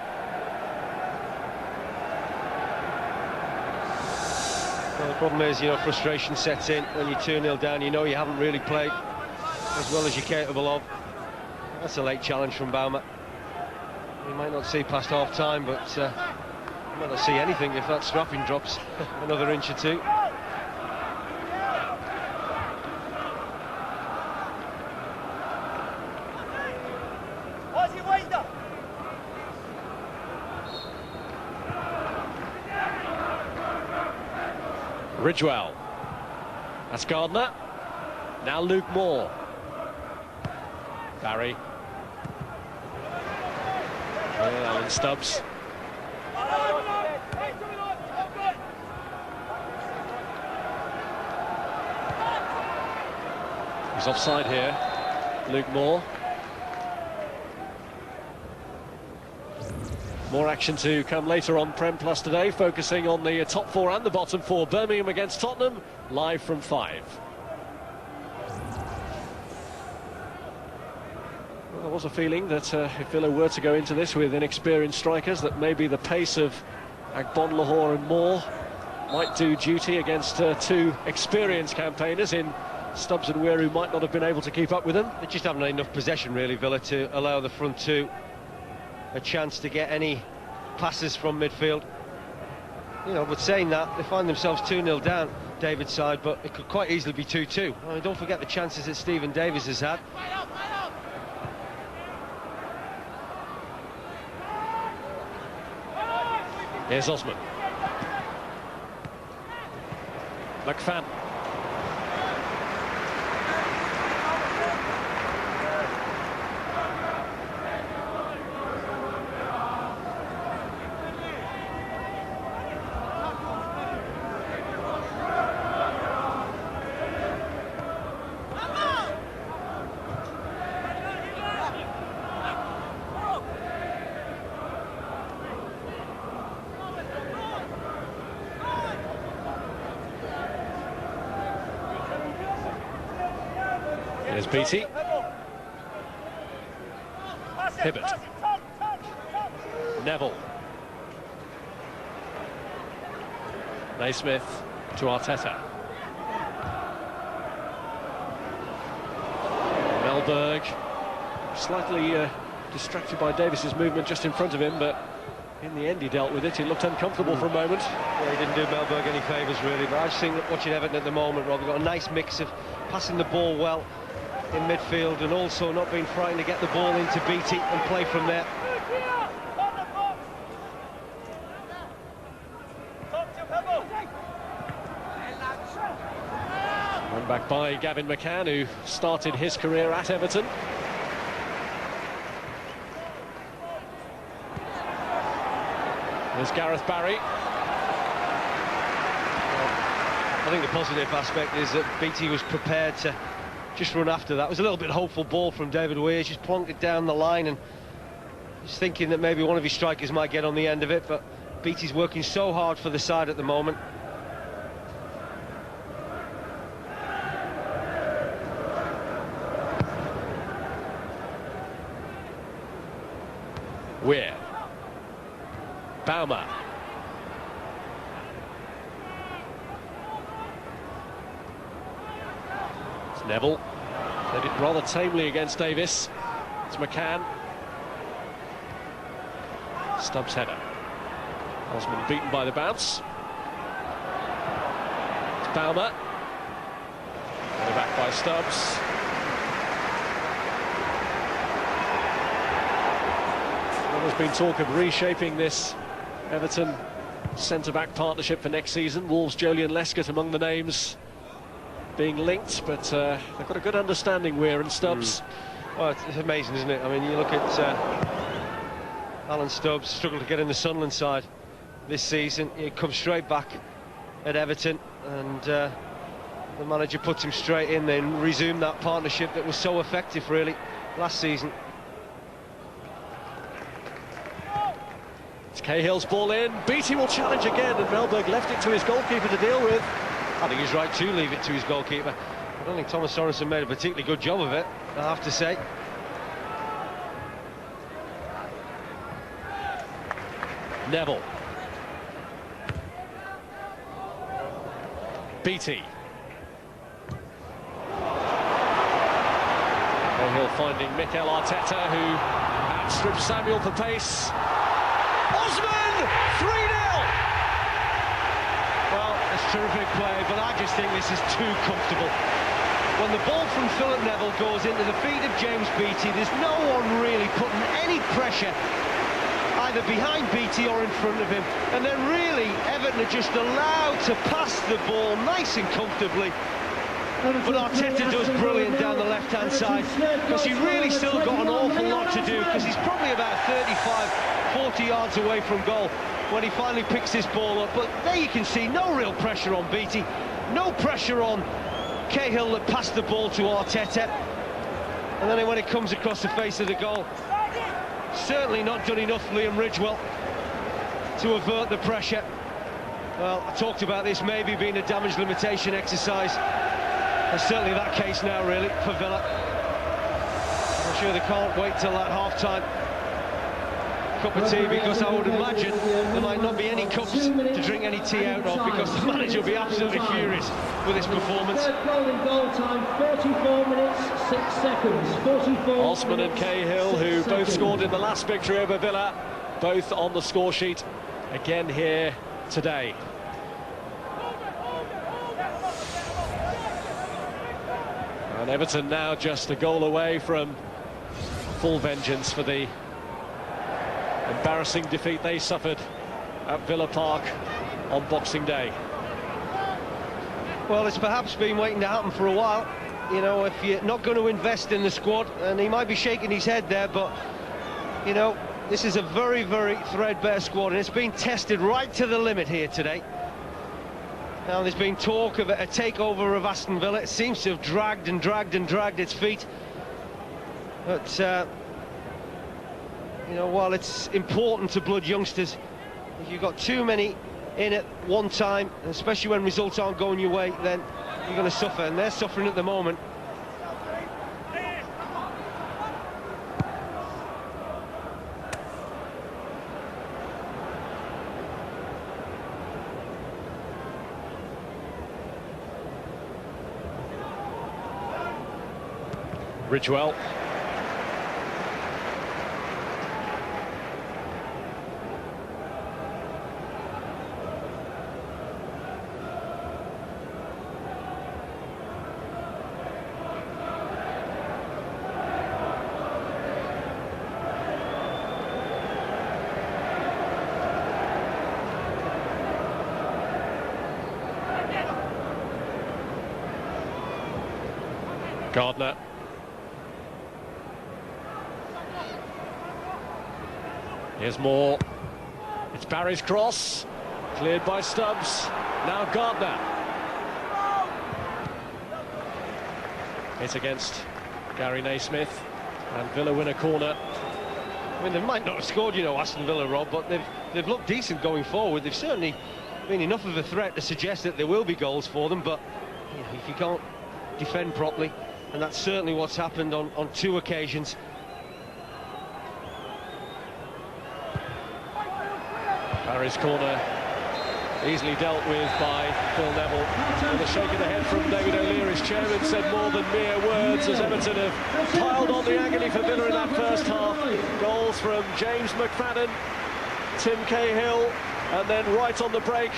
Well, the problem is, you know, frustration sets in when you're 2-0 down. You know you haven't really played as well as you're capable of. That's a late challenge from Balmer. You might not see past half-time, but you might not see anything if that strapping drops another inch or two.
Ridgewell. That's Gardner. Now Luke Moore. Barry. Alan Stubbs. He's offside here. Luke Moore. More action to come later on Prem Plus today, focusing on the top four and the bottom four. Birmingham against Tottenham, live from 5. Well, there was a feeling that if Villa were to go into this with inexperienced strikers, that maybe the pace of Agbon, Lahore and Moore might do duty against two experienced campaigners in Stubbs and Weir, who might not have been able to keep up with them.
They just haven't had enough possession, really, Villa, to allow the front two a chance to get any passes from midfield. You know, but saying that, they find themselves 2-0 down, David's side, but it could quite easily be 2-2. I mean, don't forget the chances that Stephen Davies has had.
Here's Osman. McFadden. Here's Beattie. Hibbert. Neville. Naismith to Arteta. Melberg. Slightly distracted by Davis's movement just in front of him, but in the end he dealt with it. He looked uncomfortable for a moment.
Yeah, he didn't do Melberg any favours, really, but I just think that watching Everton at the moment, Rob, they've got a nice mix of passing the ball well in midfield and also not being frightened to get the ball into Beattie and play from there.
Run back by Gavin McCann, who started his career at Everton. There's Gareth Barry.
I think the positive aspect is that Beattie was prepared to just run after that. It was a little bit hopeful ball from David Weir, just plonked it down the line and just thinking that maybe one of his strikers might get on the end of it, but Beattie's working so hard for the side at the moment.
Weir. Baumer. It's Neville. They did rather tamely against Davis. It's McCann. Stubbs header. Osman beaten by the bounce. It's Baumer. Header back by Stubbs. There's been talk of reshaping this Everton centre-back partnership for next season. Wolves' Jolyon Lescott among the names being linked, but they've got a good understanding, Weir and Stubbs.
Well, it's amazing, isn't it? I mean, you look at Alan Stubbs, struggled to get in the Sunderland side this season. He comes straight back at Everton, and the manager puts him straight in, then resumed that partnership that was so effective, really, last season.
It's Cahill's ball in. Beattie will challenge again, and Melberg left it to his goalkeeper to deal with.
I think he's right to leave it to his goalkeeper. I don't think Thomas Sorensen made a particularly good job of it, I have to say.
Neville. Beattie. Cahill finding Mikel Arteta, who outstrips Samuel for pace. Osman! 3-0!
Well, it's terrific play, but I just think this is too comfortable. When the ball from Philip Neville goes into the feet of James Beattie, there's no one really putting any pressure either behind Beattie or in front of him. And then really, Everton are just allowed to pass the ball nice and comfortably. But Arteta does brilliant down the left-hand side, because he really still got an awful lot to do, because he's probably about 35, 40 yards away from goal when he finally picks this ball up. But there you can see no real pressure on Beattie, no pressure on Cahill that passed the ball to Arteta. And then when it comes across the face of the goal, certainly not done enough, Liam Ridgewell, to avert the pressure. Well, I talked about this maybe being a damage limitation exercise. It's certainly that case now, really, for Villa. I'm sure they can't wait till that half-time cup of tea, because I would imagine there might not be any cups to drink any tea out of, because the manager will be absolutely furious with his performance.
Third goal in goal time, 44 minutes, 6 seconds, 44
Osman and Cahill, who both scored in the last victory over Villa, both on the score sheet again here today. And Everton now just a goal away from full vengeance for the embarrassing defeat they suffered at Villa Park on Boxing Day.
Well, it's perhaps been waiting to happen for a while. You know, if you're not going to invest in the squad, and he might be shaking his head there, but, you know, this is a very, very threadbare squad, and it's been tested right to the limit here today. Now, there's been talk of a takeover of Aston Villa. It seems to have dragged and dragged and dragged its feet. But, you know, while it's important to blood youngsters, if you've got too many in at one time, especially when results aren't going your way, then you're going to suffer, and they're suffering at the moment.
Ridgewell. Gardner. Here's Moore. It's Barry's cross, cleared by Stubbs. Now Gardner. It's against Gary Naismith, and Villa win a corner.
I mean, they might not have scored, you know, Aston Villa, Rob, but they've looked decent going forward. They've certainly been enough of a threat to suggest that there will be goals for them, but you know, if you can't defend properly, and that's certainly what's happened on 2 occasions.
Barry's corner easily dealt with by Phil Neville. With a shake of the head from David O'Leary's chairman said more than mere words, as Everton have piled on the agony for Villa in that first half. Goals from James McFadden, Tim Cahill, and then right on the break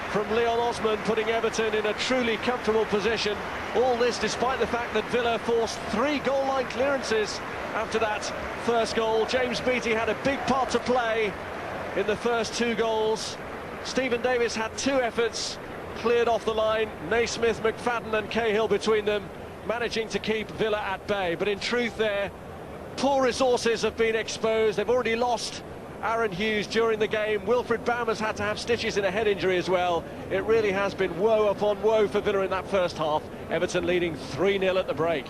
from Leon Osman, putting Everton in a truly comfortable position. All this despite the fact that Villa forced 3 goal-line clearances after that first goal. James Beattie had a big part to play in the first 2 goals. Stephen Davis had 2 efforts, cleared off the line. Naismith, McFadden and Cahill between them, managing to keep Villa at bay. But in truth, their poor resources have been exposed. They've already lost Aaron Hughes during the game. Wilfred Baumer's had to have stitches in a head injury as well. It really has been woe upon woe for Villa in that first half. Everton leading 3-0 at the break.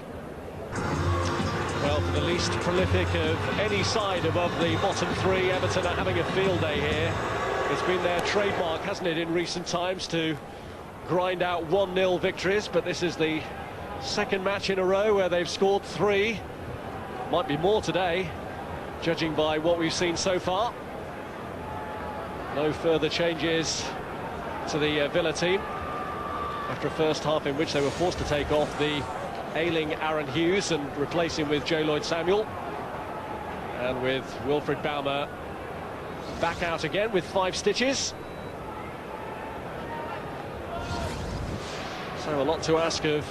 Well, for the least prolific of any side above the bottom 3, Everton are having a field day here. It's been their trademark, hasn't it, in recent times, to grind out 1-0 victories, but this is the second match in a row where they've scored 3. Might be more today, judging by what we've seen so far. No further changes to the Villa team after a first half in which they were forced to take off the ailing Aaron Hughes and replace him with Joe Lloyd-Samuel, and with Wilfred Baumer back out again with 5 stitches. So a lot to ask of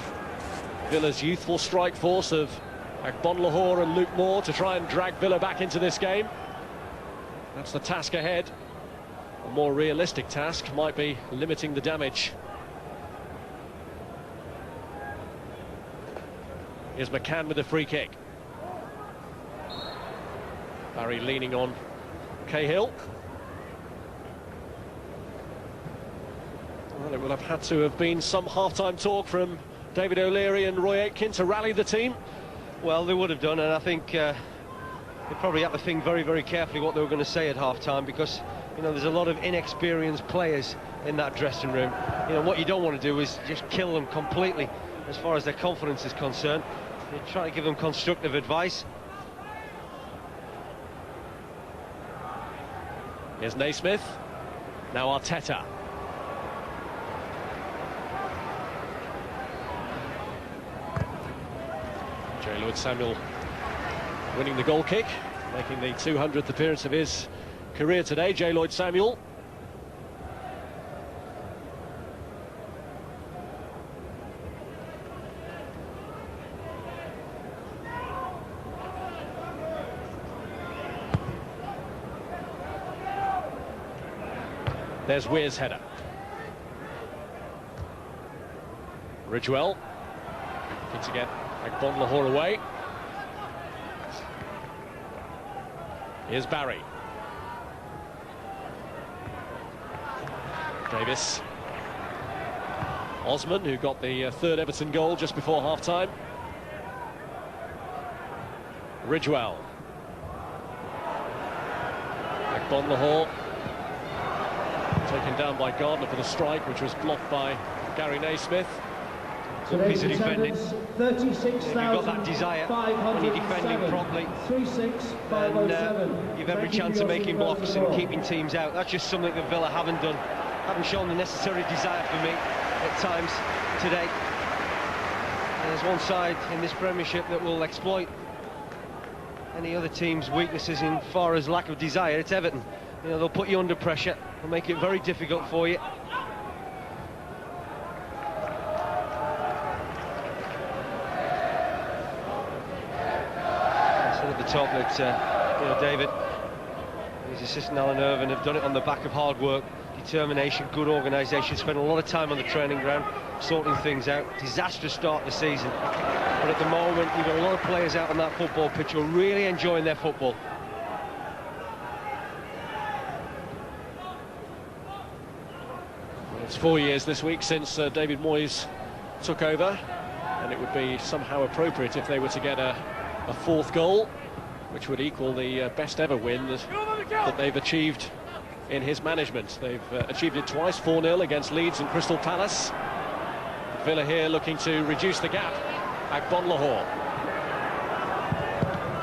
Villa's youthful strike force of Agbonlahor and Luke Moore to try and drag Villa back into this game. That's the task ahead. A more realistic task might be limiting the damage. Here's McCann with the free kick. Barry leaning on Cahill. Well, it will have had to have been some half-time talk from David O'Leary and Roy Aitken to rally the team.
Well, they would have done, and I think they probably had to think very, very carefully what they were going to say at half-time, because, you know, there's a lot of inexperienced players in that dressing room. You know, what you don't want to do is just kill them completely as far as their confidence is concerned. You try to give them constructive advice.
Here's Naismith. Now Arteta. J. Lloyd-Samuel winning the goal kick, making the 200th appearance of his career today. J. Lloyd-Samuel. There's Weir's header. Ridgewell looking to get Lahore away. Here's Barry. Davis. Osman, who got the third Everton goal just before half-time. Ridgewell. Lahore. Taken down by Gardner for the strike, which was blocked by Gary Naismith.
Good piece of defending. You've got that desire when you're defending properly, and you've every chance of making blocks and keeping teams out. That's just something that Villa haven't done, haven't shown the necessary desire for me at times today. And there's one side in this Premiership that will exploit any other team's weaknesses in far as lack of desire. It's Everton. You know, they'll put you under pressure, they'll make it very difficult for you. At the top that you know, David, his assistant Alan Irvine have done it on the back of hard work, determination, good organisation, spent a lot of time on the training ground sorting things out. Disastrous start to the season, but at the moment you've got a lot of players out on that football pitch who are really enjoying their football.
It's 4 years this week since David Moyes took over, and it would be somehow appropriate if they were to get a fourth goal, which would equal the best ever win that they've achieved in his management. They've achieved it twice, 4-0 against Leeds and Crystal Palace. Villa here looking to reduce the gap. Lahore.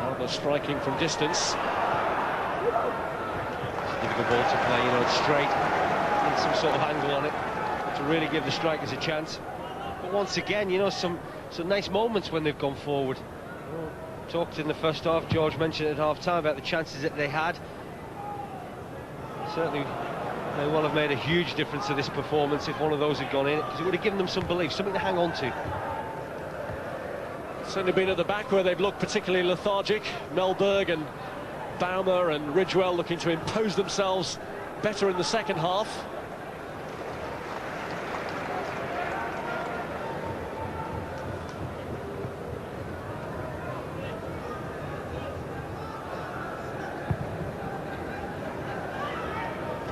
Rather striking from distance.
Difficult ball to play, you know, it's straight, need some sort of angle on it to really give the strikers a chance. But once again, you know, some nice moments when they've gone forward. You know, talked in the first half, George mentioned at half-time about the chances that they had. Certainly they will have made a huge difference to this performance if one of those had gone in, because it would have given them some belief, something to hang on to.
Certainly been at the back where they've looked particularly lethargic. Melberg and Baumer and Ridgewell looking to impose themselves better in the second half.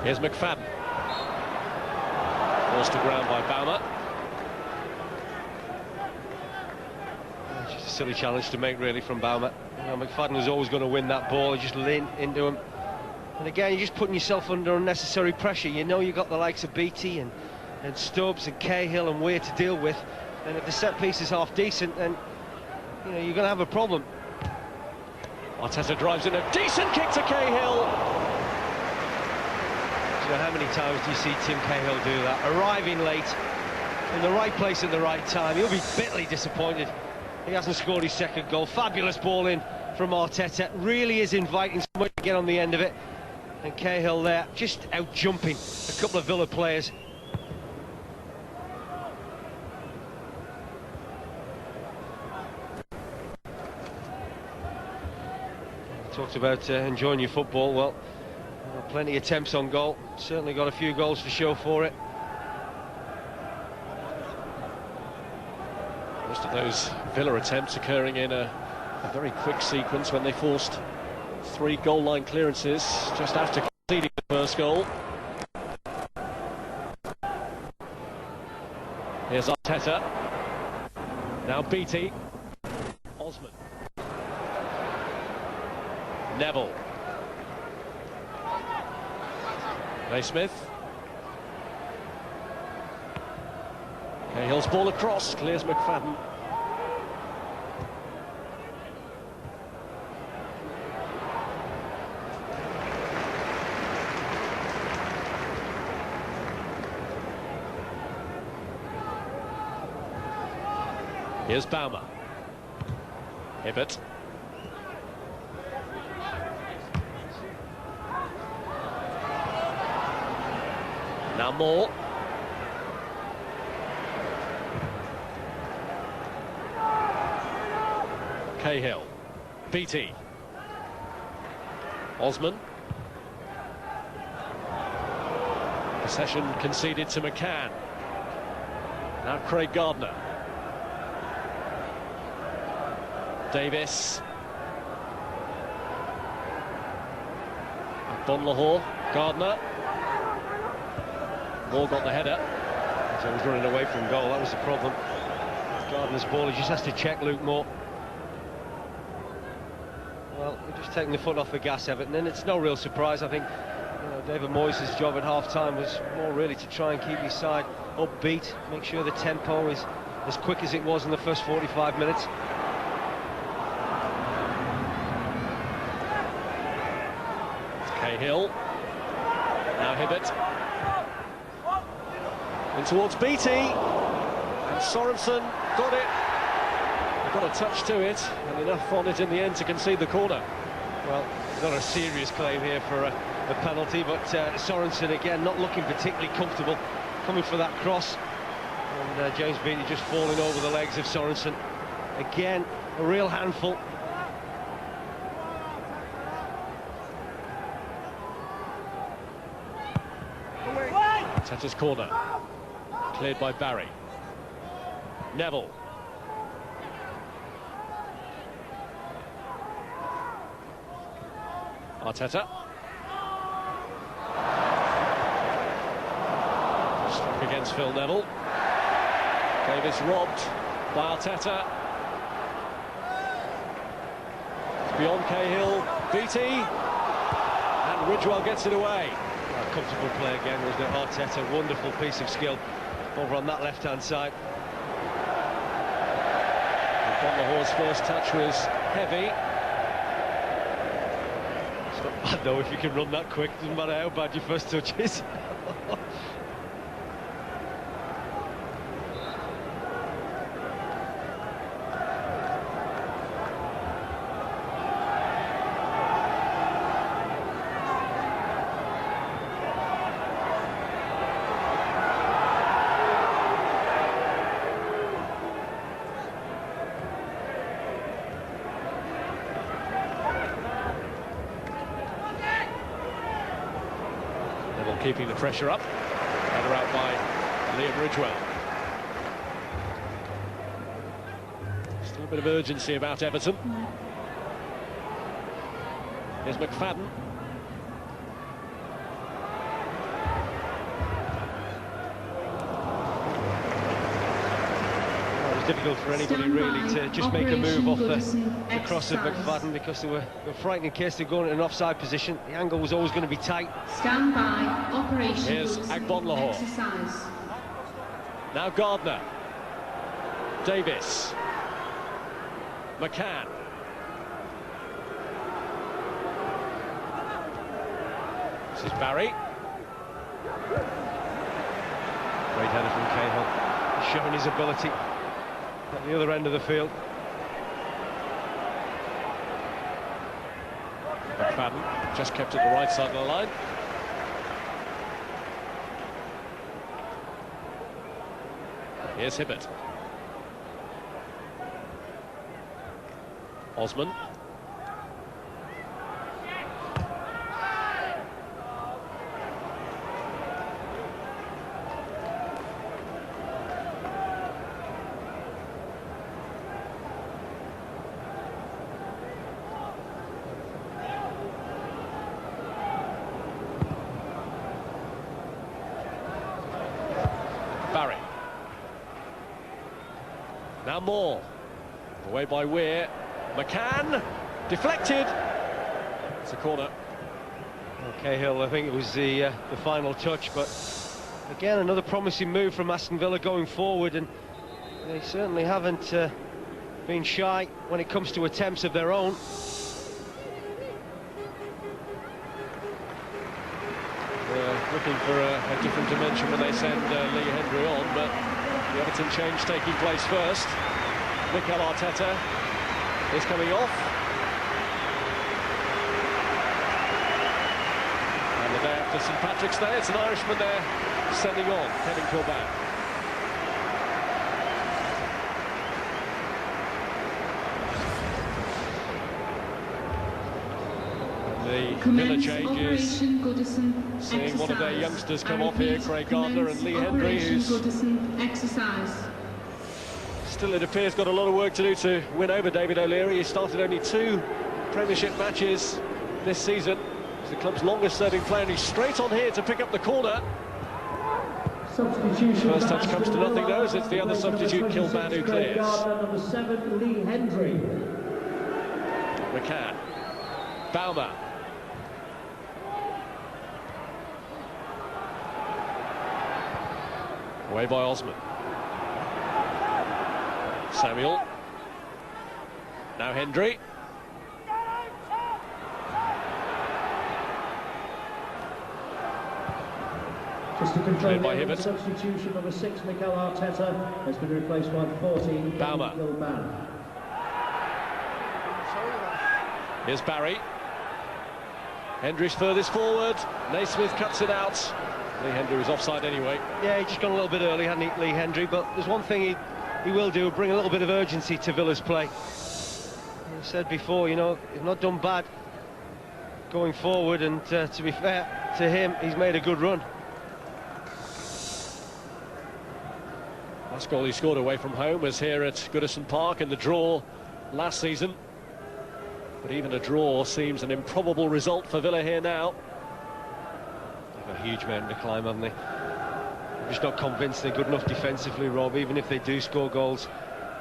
Here's McFadden. Forced to ground by Baumer.
Just a silly challenge to make, really, from Baumer. You know, McFadden was always going to win that ball. He just leaned into him. And again, you're just putting yourself under unnecessary pressure. You know you've got the likes of Beattie and Stubbs and Cahill and Weir to deal with. And if the set piece is half decent, then you know you're going to have a problem.
Arteta drives in a decent kick to Cahill.
You know, how many times do you see Tim Cahill do that? Arriving late, in the right place at the right time. He'll be bitterly disappointed. He hasn't scored his second goal. Fabulous ball in from Arteta. Really is inviting someone to get on the end of it. And Cahill there, just out-jumping a couple of Villa players. Talked about enjoying your football. Well, plenty of attempts on goal. Certainly got a few goals to show for it.
Most of those Villa attempts occurring in a very quick sequence when they forced 3 goal line clearances just after conceding the first goal. Here's Arteta. Now Beattie. Osman. Neville. Naismith. Cahill's ball across, clears McFadden. Here's Baumer. Hibbert. Now Moore. Cahill. Beattie. Osman. Possession conceded to McCann. Now Craig Gardner. Davis. Bonlahor. Gardner. Moore got the header.
So he was running away from goal, that was the problem. Gardner's ball, he just has to check Luke Moore. Well, we're just taking the foot off the gas, Everton, and it's no real surprise. I think David Moyes' job at half-time was more really to try and keep his side upbeat, make sure the tempo is as quick as it was in the first 45 minutes.
Cahill. Now Hibbert. In towards Beattie. And Sorensen got it. Got a touch to it, and enough on it in the end to concede the corner.
Well, not a serious claim here for a penalty, but Sorensen again not looking particularly comfortable coming for that cross, and James Beattie just falling over the legs of Sorensen. Again, a real handful.
Arteta's corner, cleared by Barry. Neville. Arteta. Struck against Phil Neville. Davis robbed by Arteta. It's beyond Cahill. Beattie. And Ridgewell gets it away.
A comfortable play again, wasn't it? Arteta, wonderful piece of skill over on that left-hand side.
Bonlahor's first touch was heavy.
It's not bad though if you can run that quick, doesn't matter how bad your first touch is.
Keeping the pressure up. Header out by Liam Ridgewell. Still a bit of urgency about Everton. Here's McFadden.
It was difficult for anybody really to just make a move off the cross of McFadden, because they were frightened in case they're going in an offside position. The angle was always going to be tight.
Stand by. Operation.
Here's Agbonlahor. Now Gardner. Davis. McCann. This is Barry.
Great header from Cahill, showing his ability at the other end of the field.
McFadden just kept it the right side of the line. Here's Hibbert. Osman. Now Moore. Away by Weir. McCann. Deflected. It's a corner.
Well, Cahill, I think it was the final touch, but again, another promising move from Aston Villa going forward, and they certainly haven't been shy when it comes to attempts of their own.
Looking for a different dimension when they send Lee Hendry on, but the Everton change taking place first. Mikel Arteta is coming off. And the day after St Patrick's Day, it's an Irishman there sending on, Kevin Kilban. The Villa changes, seeing one of their youngsters come off here, Craig Gardner and Lee Hendry, who's still, it appears, got a lot of work to do to win over David O'Leary. He started only 2 Premiership matches this season. He's the club's longest-serving player, and he's straight on here to pick up the corner. First touch comes to nothing, though, as it's the other substitute, Kilban, who clears.
Number 7, Lee Hendry.
McCann. Baumer. Away by Osman. Samuel. Now Hendry.
Just to confirm,
by Hibbert.
Substitution number 6, Mikel Arteta, has been replaced by 14,
Baumer.
Kilban.
Here's Barry. Hendry's furthest forward. Naismith cuts it out. Lee Hendry was offside anyway.
Yeah, he just gone a little bit early, hadn't he, Lee Hendry? But there's one thing he will do, bring a little bit of urgency to Villa's play. I said before, you know, he's not done bad going forward, and to be fair to him, he's made a good run.
Last goal he scored away from home was here at Goodison Park in the draw last season. But even a draw seems an improbable result for Villa here now.
They have a huge mountain to climb, haven't they? I'm just not convinced they're good enough defensively, Rob, even if they do score goals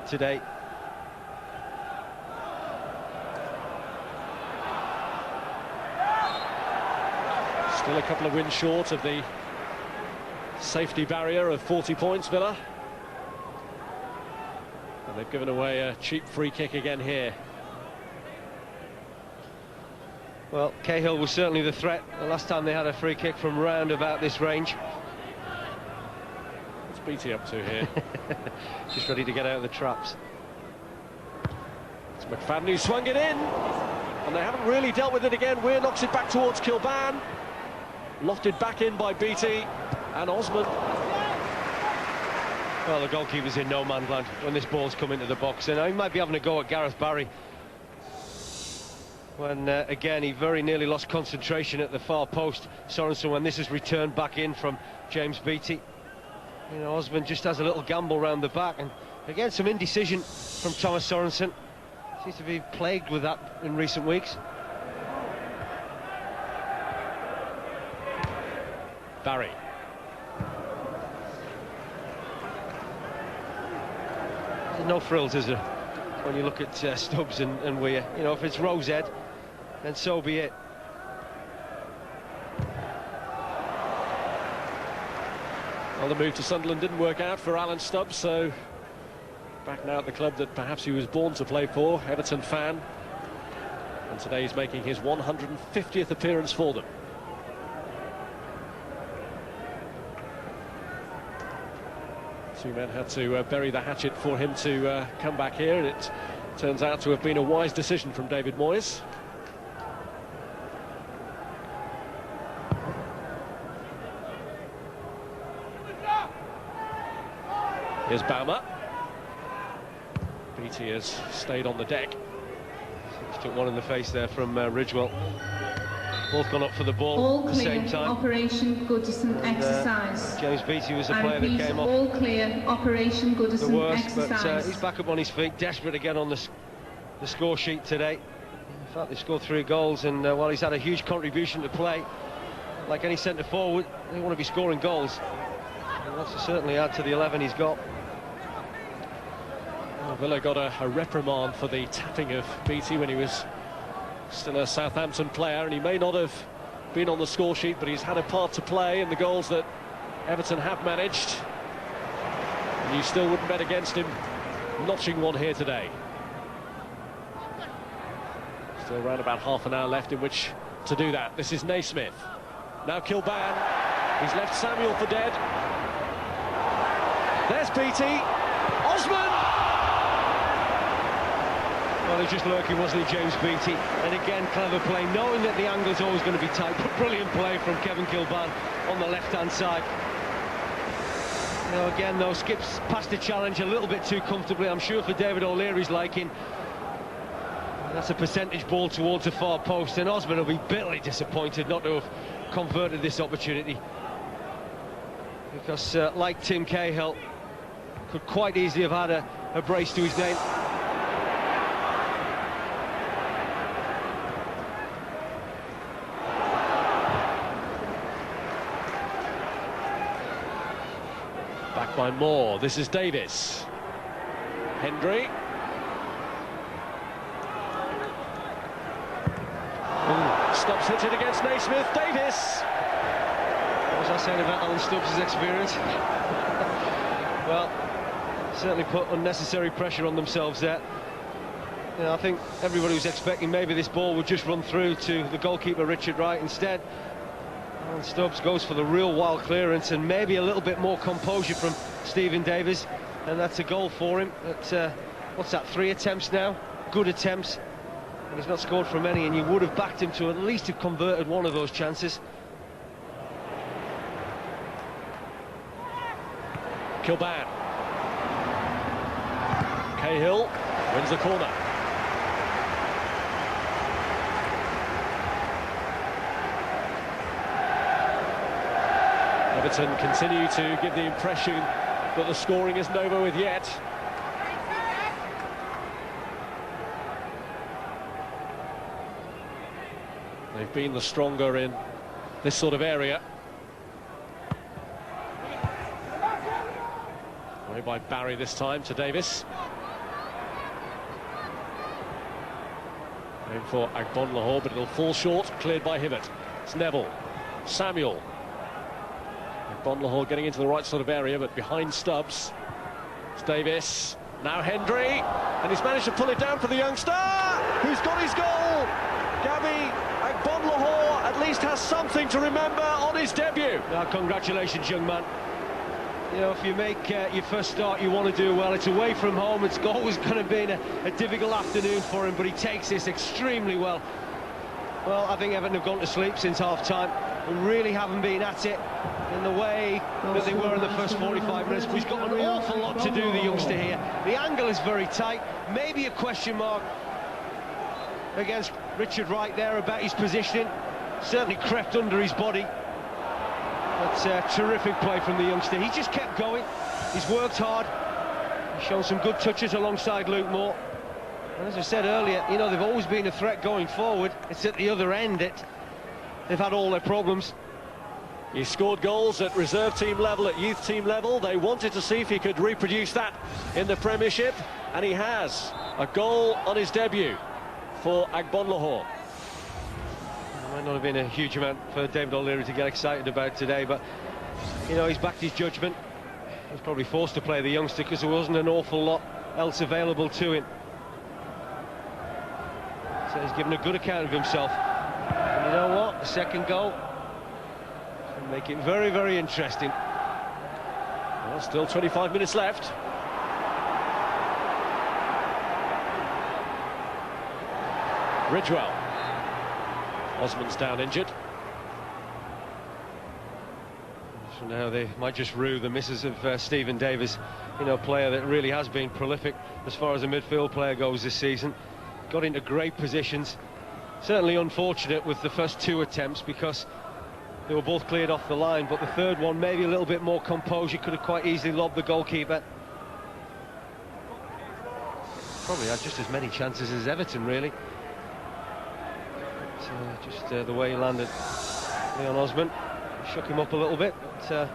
today.
Still a couple of wins short of the safety barrier of 40 points, Villa. And they've given away a cheap free kick again here.
Well, Cahill was certainly the threat the last time they had a free kick from round about this range.
What's Beattie up to here?
Just ready to get out of the traps.
It's McFadden who swung it in, and they haven't really dealt with it again. Weir knocks it back towards Kilban. Lofted back in by Beattie, and Osman.
Well, the goalkeeper's in no man's land when this ball's come into the box, and he might be having a go at Gareth Barry. When, again, he very nearly lost concentration at the far post, Sorensen, when this is returned back in from James Beattie. You know, Osman just has a little gamble round the back, and again, some indecision from Thomas Sorensen. Seems to be plagued with that in recent weeks.
Barry.
There's no frills, is there, when you look at Stubbs and Weir? You know, if it's Rosehead, then so be it.
Well, the move to Sunderland didn't work out for Alan Stubbs, so back now at the club that perhaps he was born to play for, Everton fan. And today he's making his 150th appearance for them. Two men had to bury the hatchet for him to come back here, and it turns out to have been a wise decision from David Moyes. Here's Baumer. Beattie has stayed on the deck.
Just took one in the face there from Ridgewell. Both gone up for the ball
all
at the
clear,
same time.
Operation Goodison exercise.
James Beattie was the
I
player
repeat,
that came off
all clear, Operation
the
Goodison
worst,
exercise.
but he's back up on his feet, desperate again on the score sheet today. In fact, they scored 3 goals, and while he's had a huge contribution to play, like any centre forward, they want to be scoring goals. He wants to certainly add to the 11 he's got.
Well, Villa got a reprimand for the tapping of Beattie when he was still a Southampton player, and he may not have been on the score sheet, but he's had a part to play in the goals that Everton have managed. And you still wouldn't bet against him notching one here today. Still around about half an hour left in which to do that. This is Naismith. Now Kilban. He's left Samuel for dead. There's Beattie. Osman!
Well, he's just lurking, wasn't he, James Beattie? And again, clever play, knowing that the angle's always going to be tight, but brilliant play from Kevin Kilban on the left-hand side. You know, again, though, skips past the challenge a little bit too comfortably, I'm sure, for David O'Leary's liking. That's a percentage ball towards the far post, and Osman will be bitterly disappointed not to have converted this opportunity. Because, like Tim Cahill, could quite easily have had a brace to his name.
Back by Moore. This is Davis. Hendry. Stubbs hit it against Naismith. Davis.
What was I saying about Alan Stubbs' experience? Well, certainly put unnecessary pressure on themselves there. You know, I think everybody was expecting maybe this ball would just run through to the goalkeeper Richard Wright. Instead, Alan Stubbs goes for the real wild clearance, and maybe a little bit more composure from Stephen Davis, and that's a goal for him. At, what's that, 3 attempts now? Good attempts, and he's not scored from any, and you would have backed him to at least have converted one of those chances.
Kilban. Cahill wins the corner. Everton continue to give the impression that the scoring isn't over with yet. They've been the stronger in this sort of area. Away by Barry this time to Davis. Going for Agbonlahor, but it'll fall short. Cleared by Hibbert. It's Neville. Samuel. Agbonlahor getting into the right sort of area, but behind Stubbs. It's Davis. Now Hendry. And he's managed to pull it down for the youngster, who's got his goal. Gabby Agbonlahor at least has something to remember on his debut.
Now, congratulations, young man. You know, if you make your first start, you want to do well. It's away from home. It's always going to be a difficult afternoon for him, but he takes this extremely well. Well, I think Everton have gone to sleep since half-time. They really haven't been at it in the way that they were in the first 45 minutes. But he's got an awful lot to do, the youngster here. The angle is very tight. Maybe a question mark against Richard Wright there about his positioning. Certainly crept under his body. But terrific play from the youngster. He just kept going. He's worked hard. He's shown some good touches alongside Luke Moore. And as I said earlier, you know, they've always been a threat going forward. It's at the other end that they've had all their problems.
He scored goals at reserve team level, at youth team level. They wanted to see if he could reproduce that in the Premiership, and he has. A goal on his debut for Agbonlahor.
Might not have been a huge amount for David O'Leary to get excited about today, but you know, he's backed his judgment. He was probably forced to play the youngster because there wasn't an awful lot else available to him. So he's given a good account of himself. And you know what? The second goal will make it very, very interesting.
Well, still 25 minutes left. Ridgewell. Osman's down injured.
So now they might just rue the misses of Stephen Davis, you know, a player that really has been prolific as far as a midfield player goes this season. Got into great positions. Certainly unfortunate with the first 2 attempts because they were both cleared off the line, but the third one maybe a little bit more composure, could have quite easily lobbed the goalkeeper. Probably had just as many chances as Everton, really. Just the way he landed Leon Osman shook him up a little bit, but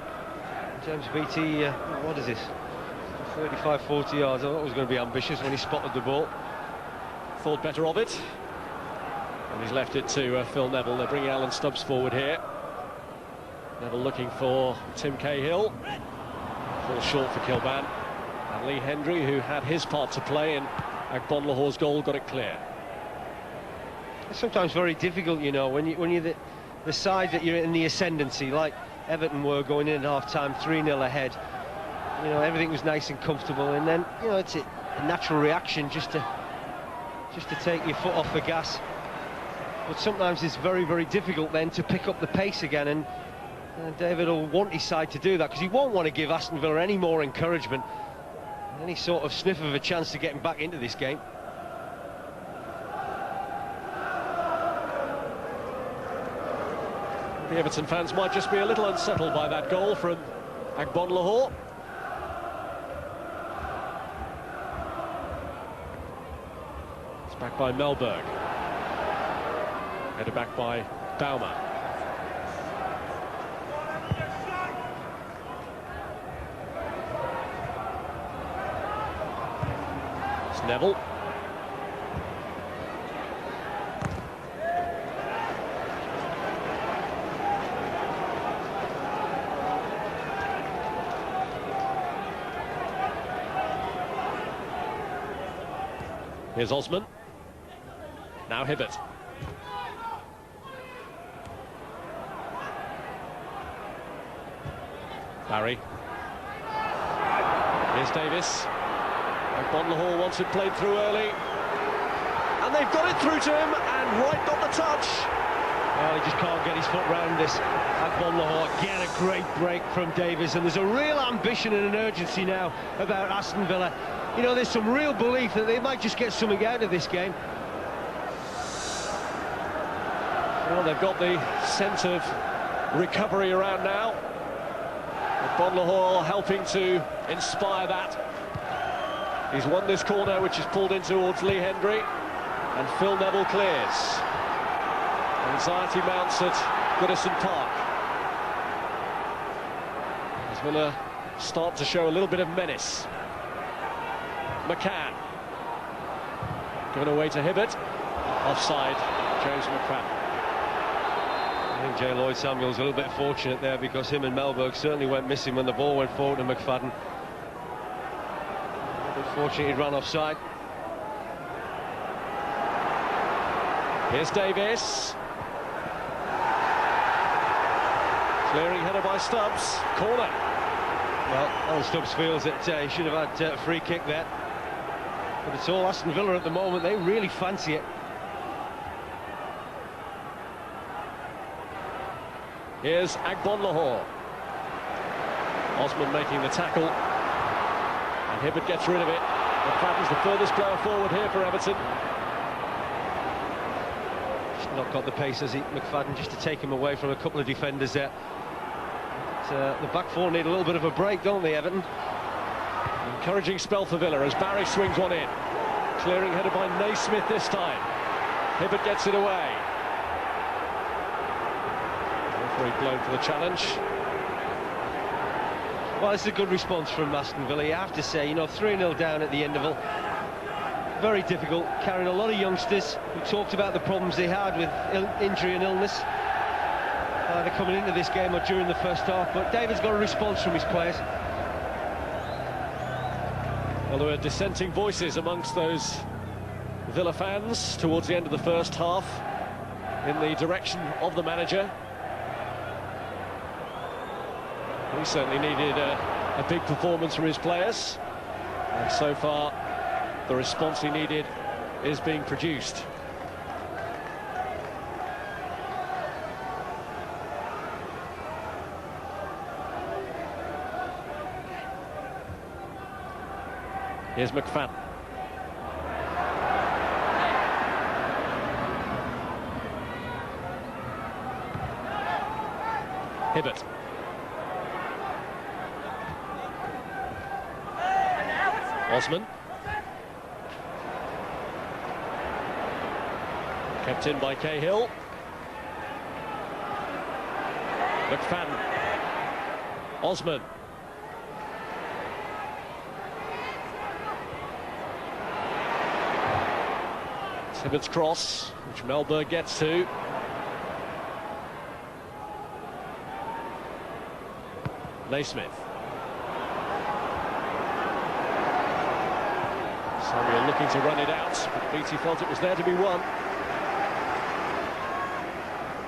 James Beattie, what is this? 35, 40 yards. I thought it was going to be ambitious when he spotted the ball.
Thought better of it. And he's left it to Phil Neville. They're bringing Alan Stubbs forward here. Neville looking for Tim Cahill. Falls short for Kilban. And Lee Hendry, who had his part to play in Agbonlahore's goal, got it clear.
It's sometimes very difficult, you know, when you're the side that you're in the ascendancy, like Everton were going in at half-time, 3-0 ahead. You know, everything was nice and comfortable, and then, you know, it's a natural reaction just to take your foot off the gas. But sometimes it's very, very difficult then to pick up the pace again, and David will want his side to do that, because he won't want to give Aston Villa any more encouragement, any sort of sniff of a chance to getting back into this game.
The Everton fans might just be a little unsettled by that goal from Agbonlahore. It's back by Melberg. Headed back by Baumer. It's Neville. Here's Osman. Now Hibbert. Barry. Here's Davis. Agbonlahore wants it played through early. And they've got it through to him, and Wright got the touch.
Well, he just can't get his foot round this. Agbonlahore, again, a great break from Davis, and there's a real ambition and an urgency now about Aston Villa. You know, there's some real belief that they might just get something out of this game.
Well, they've got the sense of recovery around now. Agbonlahore helping to inspire that. He's won this corner, which is pulled in towards Lee Hendry, and Phil Neville clears. Anxiety mounts at Goodison Park as Villa start to show a little bit of menace. McCann given away to Hibbert. Offside, James McFadden.
I think Jay Lloyd-Samuel's a little bit fortunate there, because him and Melberg certainly went missing when the ball went forward to McFadden. Unfortunately, he ran offside.
Here's Davis. Clearing header by Stubbs. Corner.
Well, Alan Stubbs feels that he should have had a free kick there. But it's all Aston Villa at the moment. They really fancy it.
Here's Agbonlahore. Osman making the tackle. And Hibbert gets rid of it. McFadden's the furthest player forward here for Everton.
Just not got the pace, has he, McFadden, just to take him away from a couple of defenders there. But, the back four need a little bit of a break, don't they, Everton?
Encouraging spell for Villa as Barry swings one in. Clearing header by Naismith this time. Hibbert gets it away. Referee blown for the challenge.
Well, it's a good response from Aston Villa, you have to say. You know, 3-0 down at the interval. Very difficult, carrying a lot of youngsters. We talked about the problems they had with injury and illness. They're coming into this game or during the first half, but David's got a response from his players.
Well, there were dissenting voices amongst those Villa fans towards the end of the first half in the direction of the manager. He certainly needed a big performance from his players, and so far the response he needed is being produced. Here's McFadden. Hibbert. Osman. Kept in by Cahill. McFadden. Osman. Hibbard's cross, which Mellberg gets to. Naismith. Samuel looking to run it out, but Beattie felt it was there to be won.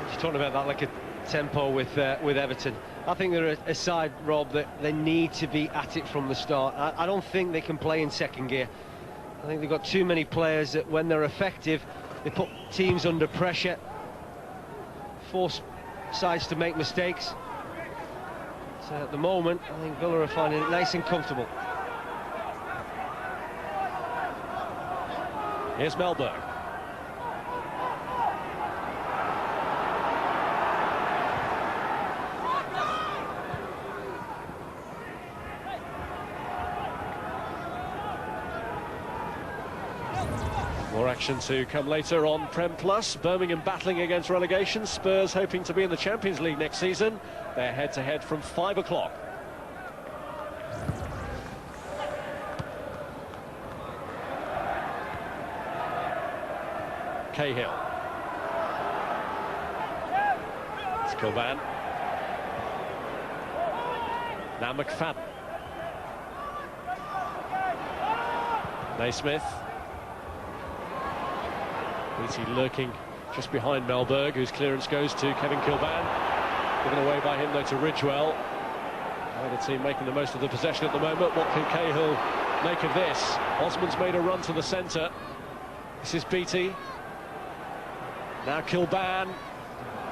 Just talking about that like a tempo with Everton. I think they're a side, Rob, that they need to be at it from the start. I don't think they can play in second gear. I think they've got too many players that when they're effective, they put teams under pressure, force sides to make mistakes. So at the moment, I think Villa are finding it nice and comfortable.
Here's Mellberg. More action to come later on Prem Plus. Birmingham battling against relegation. Spurs hoping to be in the Champions League next season. They're head-to-head from 5 o'clock. Cahill. It's Kilban. Now McFadden. Naismith. Beattie lurking just behind Mellberg, whose clearance goes to Kevin Kilban. Given away by him though to Ridgewell. The team making the most of the possession at the moment. What can Cahill make of this? Osman's made a run to the centre. This is Beattie. Now Kilban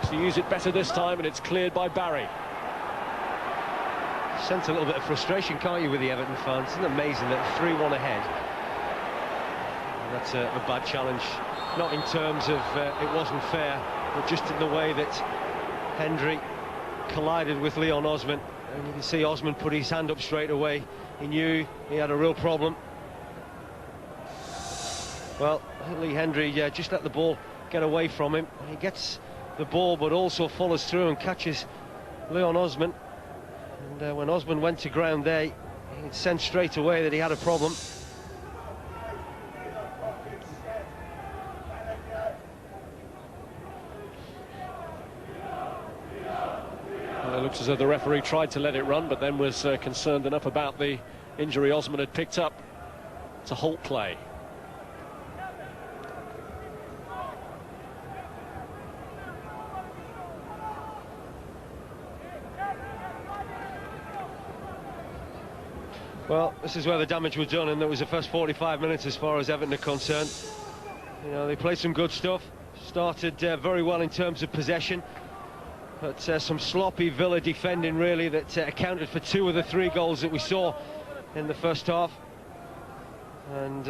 to use it better this time, and it's cleared by Barry.
Sense a little bit of frustration, can't you, with the Everton fans? Isn't it amazing that 3-1 ahead? And that's a bad challenge. Not in terms of it wasn't fair, but just in the way that Hendry collided with Leon Osman. And you can see Osman put his hand up straight away. He knew he had a real problem. Well, Lee Hendry just let the ball get away from him. He gets the ball but also follows through and catches Leon Osman. And when Osman went to ground there, he sensed straight away that he had a problem.
It looks as though the referee tried to let it run, but then was concerned enough about the injury Osman had picked up to halt play.
Well, this is where the damage was done, and that was the first 45 minutes as far as Everton are concerned. You know, they played some good stuff, started very well in terms of possession, but some sloppy Villa defending really that accounted for 2 of the 3 goals that we saw in the first half. And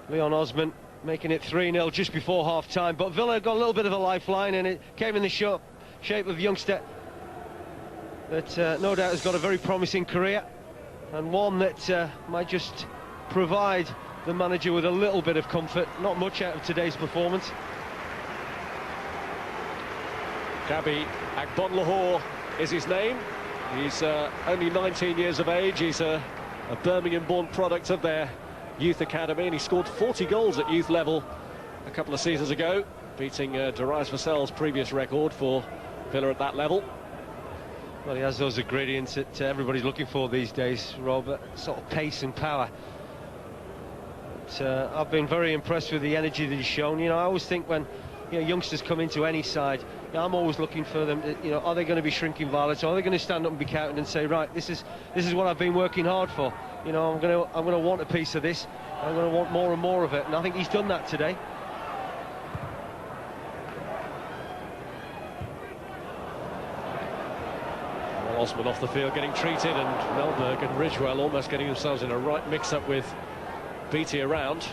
Leon Osman making it 3-0 just before half-time, but Villa got a little bit of a lifeline, and it came in the shape of a youngster that no doubt has got a very promising career, and one that might just provide the manager with a little bit of comfort. Not much out of today's performance.
Gabi Agbonlahor is his name. He's only 19 years of age. He's a Birmingham-born product of their youth academy, and he scored 40 goals at youth level a couple of seasons ago, beating Darius Vassell's previous record for Villa at that level.
Well, he has those ingredients that everybody's looking for these days, Rob, sort of pace and power. But, I've been very impressed with the energy that he's shown. You know, I always think when youngsters come into any side, I'm always looking for them to, are they going to be shrinking violets, or are they going to stand up and be counted and say, right, this is what I've been working hard for. You know, I'm going to want a piece of this. I'm going to want more and more of it, and I think he's done that today.
Well, Osman off the field getting treated, and Mellberg and Ridgewell almost getting themselves in a right mix-up with Beattie around.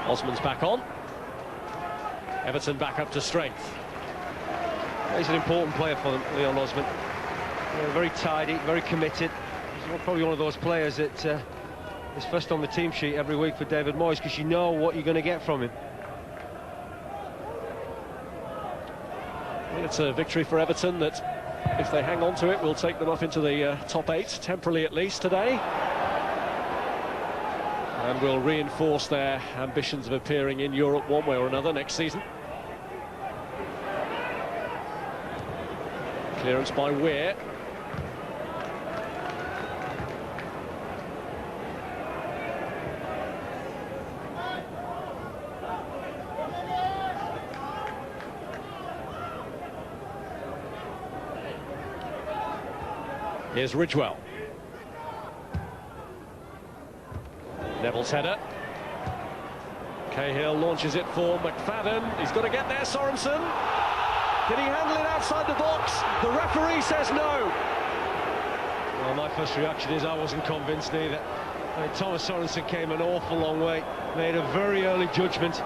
Osman's back on. Everton back up to strength.
He's an important player for them, Leon Osman. Very tidy, very committed. He's probably one of those players that is first on the team sheet every week for David Moyes, because you know what you're going to get from him.
It's a victory for Everton that, if they hang on to it, will take them up into the top 8, temporarily at least today. and will reinforce their ambitions of appearing in Europe one way or another next season. Clearance by Weir. Here's Ridgewell. Neville's header. Cahill launches it for McFadden. He's got to get there, Sorensen. Can he handle it outside the box? The referee says no.
Well, my first reaction is I wasn't convinced either. I mean, Thomas Sorensen came an awful long way, made a very early judgment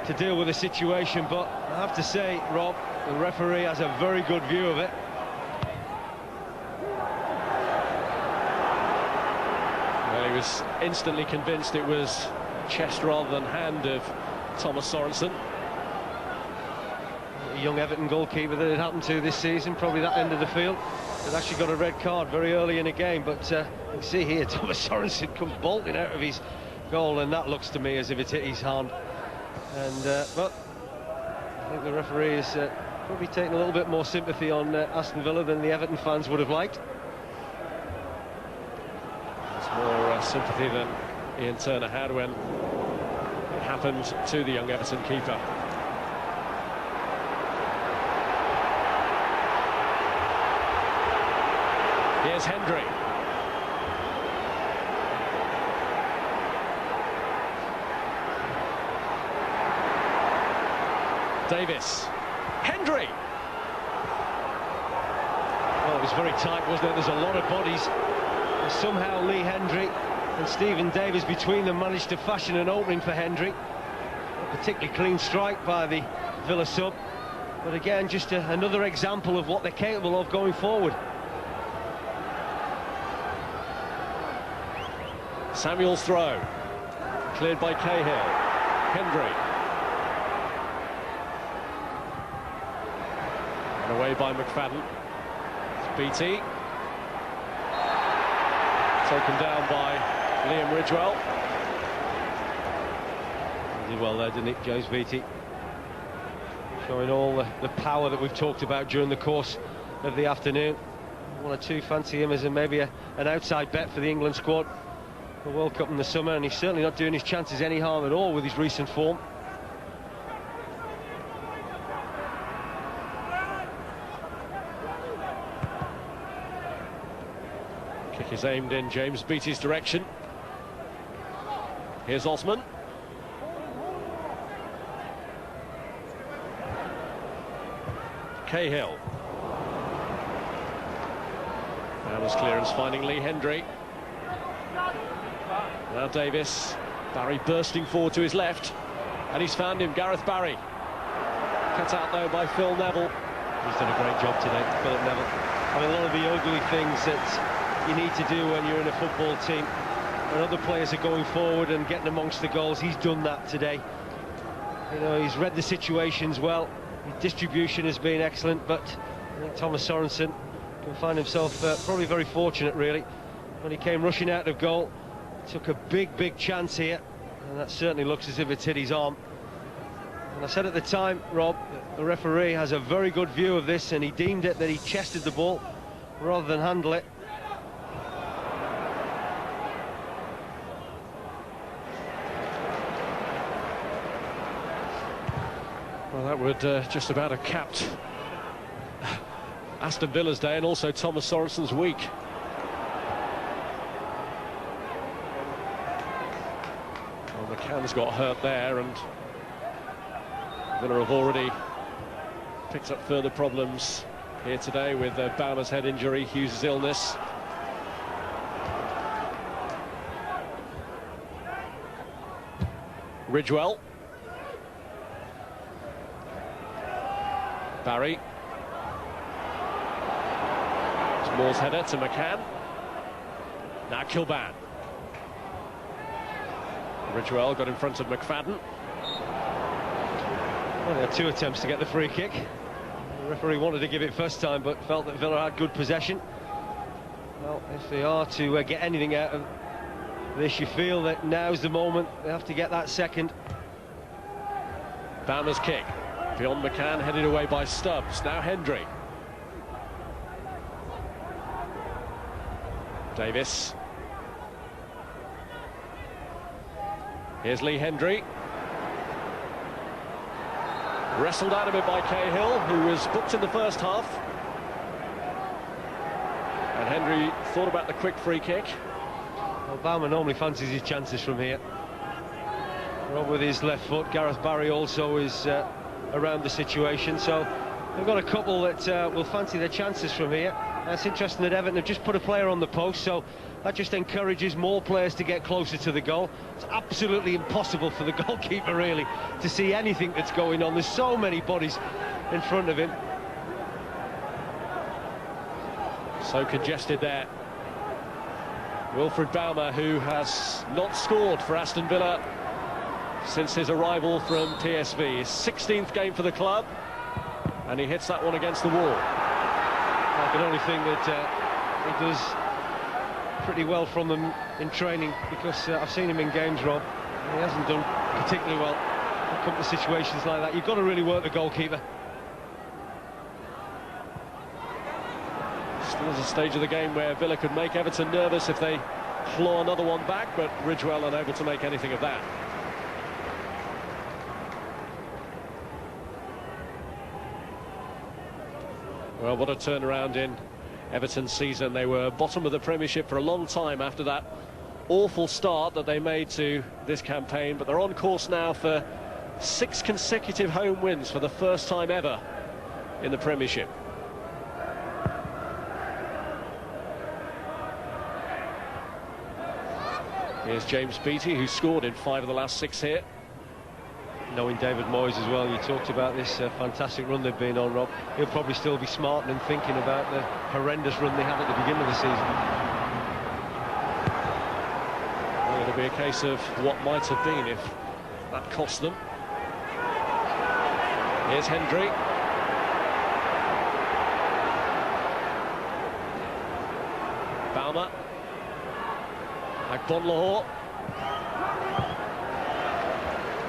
to deal with the situation, but I have to say, Rob, the referee has a very good view of it.
Well, he was instantly convinced it was chest rather than hand of Thomas Sorensen.
A young Everton goalkeeper that it happened to this season, probably that end of the field, had actually got a red card very early in the game, but you can see here Thomas Sorensen comes bolting out of his goal, and that looks to me as if it's hit his hand. And but I think the referee is probably taking a little bit more sympathy on Aston Villa than the Everton fans would have liked.
It's more sympathy than Ian Turner had when it happened to the young Everton keeper. Here's Hendry. Davis. Hendry.
Well, it was very tight, wasn't it? There's a lot of bodies. And somehow Lee Hendry and Stephen Davis between them managed to fashion an opening for Hendry. A particularly clean strike by the Villa sub. But again, just another example of what they're capable of going forward.
Samuel's throw. Cleared by Cahill. Hendry. And away by McFadden. It's Beattie. Taken down by Liam Ridgewell.
He did well there, didn't he, James Beattie? Showing all the power that we've talked about during the course of the afternoon. One or two fancy him as maybe an outside bet for the England squad. The World Cup in the summer, and he's certainly not doing his chances any harm at all with his recent form.
Kick is aimed in James Beattie's direction. Here's Osman. Cahill. That was clearance finding Lee Hendry. Now Davis. Barry bursting forward to his left, and he's found him, Gareth Barry. Cut out though by Phil Neville.
He's done a great job today, Philip Neville. I mean, a lot of the ugly things that you need to do when you're in a football team, when other players are going forward and getting amongst the goals, he's done that today. You know, he's read the situations well. His distribution has been excellent, but I think Thomas Sorensen can find himself probably very fortunate, really, when he came rushing out of goal. Took a big chance here, and that certainly looks as if it's hit his arm. And I said at the time, Rob, the referee has a very good view of this, and he deemed it that he chested the ball rather than handle it.
Well, that would just about have capped Aston Villa's day, and also Thomas Sorensen's week. Well, McCann's got hurt there, and Villa have already picked up further problems here today with Baumer's head injury, Hughes' illness. Ridgewell. Barry. It's Moore's header to McCann. Now Kilban. Ridgewell got in front of McFadden.
Well, they had two attempts to get the free kick. The referee wanted to give it first time, but felt that Villa had good possession. Well, if they are to get anything out of this, you feel that now's the moment. They have to get that second.
Baumer's kick. Beyond McCann, headed away by Stubbs. Now Hendry. Davis. Here's Lee Hendry. Wrestled out of it by Cahill, who was booked in the first half. And Hendry thought about the quick free kick.
Well, Baumer normally fancies his chances from here. Rob with his left foot. Gareth Barry also is around the situation, so they've got a couple that will fancy their chances from here. It's interesting that Everton have just put a player on the post, so that just encourages more players to get closer to the goal. It's absolutely impossible for the goalkeeper, really, to see anything that's going on. There's so many bodies in front of him.
So congested there. Wilfred Baumer, who has not scored for Aston Villa since his arrival from PSV. His 16th game for the club, and he hits that one against the wall.
I can only think that he does pretty well from them in training, because I've seen him in games, Rob, and he hasn't done particularly well when it comes to situations like that. You've got to really work the goalkeeper.
Still there's a stage of the game where Villa could make Everton nervous if they claw another one back, but Ridgewell unable to make anything of that. Well, what a turnaround in Everton's season. They were bottom of the Premiership for a long time after that awful start that they made to this campaign, but they're on course now for 6 consecutive home wins for the first time ever in the Premiership. Here's James Beattie, who scored in 5 of the last 6 here.
Knowing David Moyes as well, you talked about this fantastic run they've been on, Rob. He'll probably still be smarting and thinking about the horrendous run they had at the beginning of the season.
Well, it'll be a case of what might have been if that cost them. Here's Hendry. Baumer. Agbonlahor.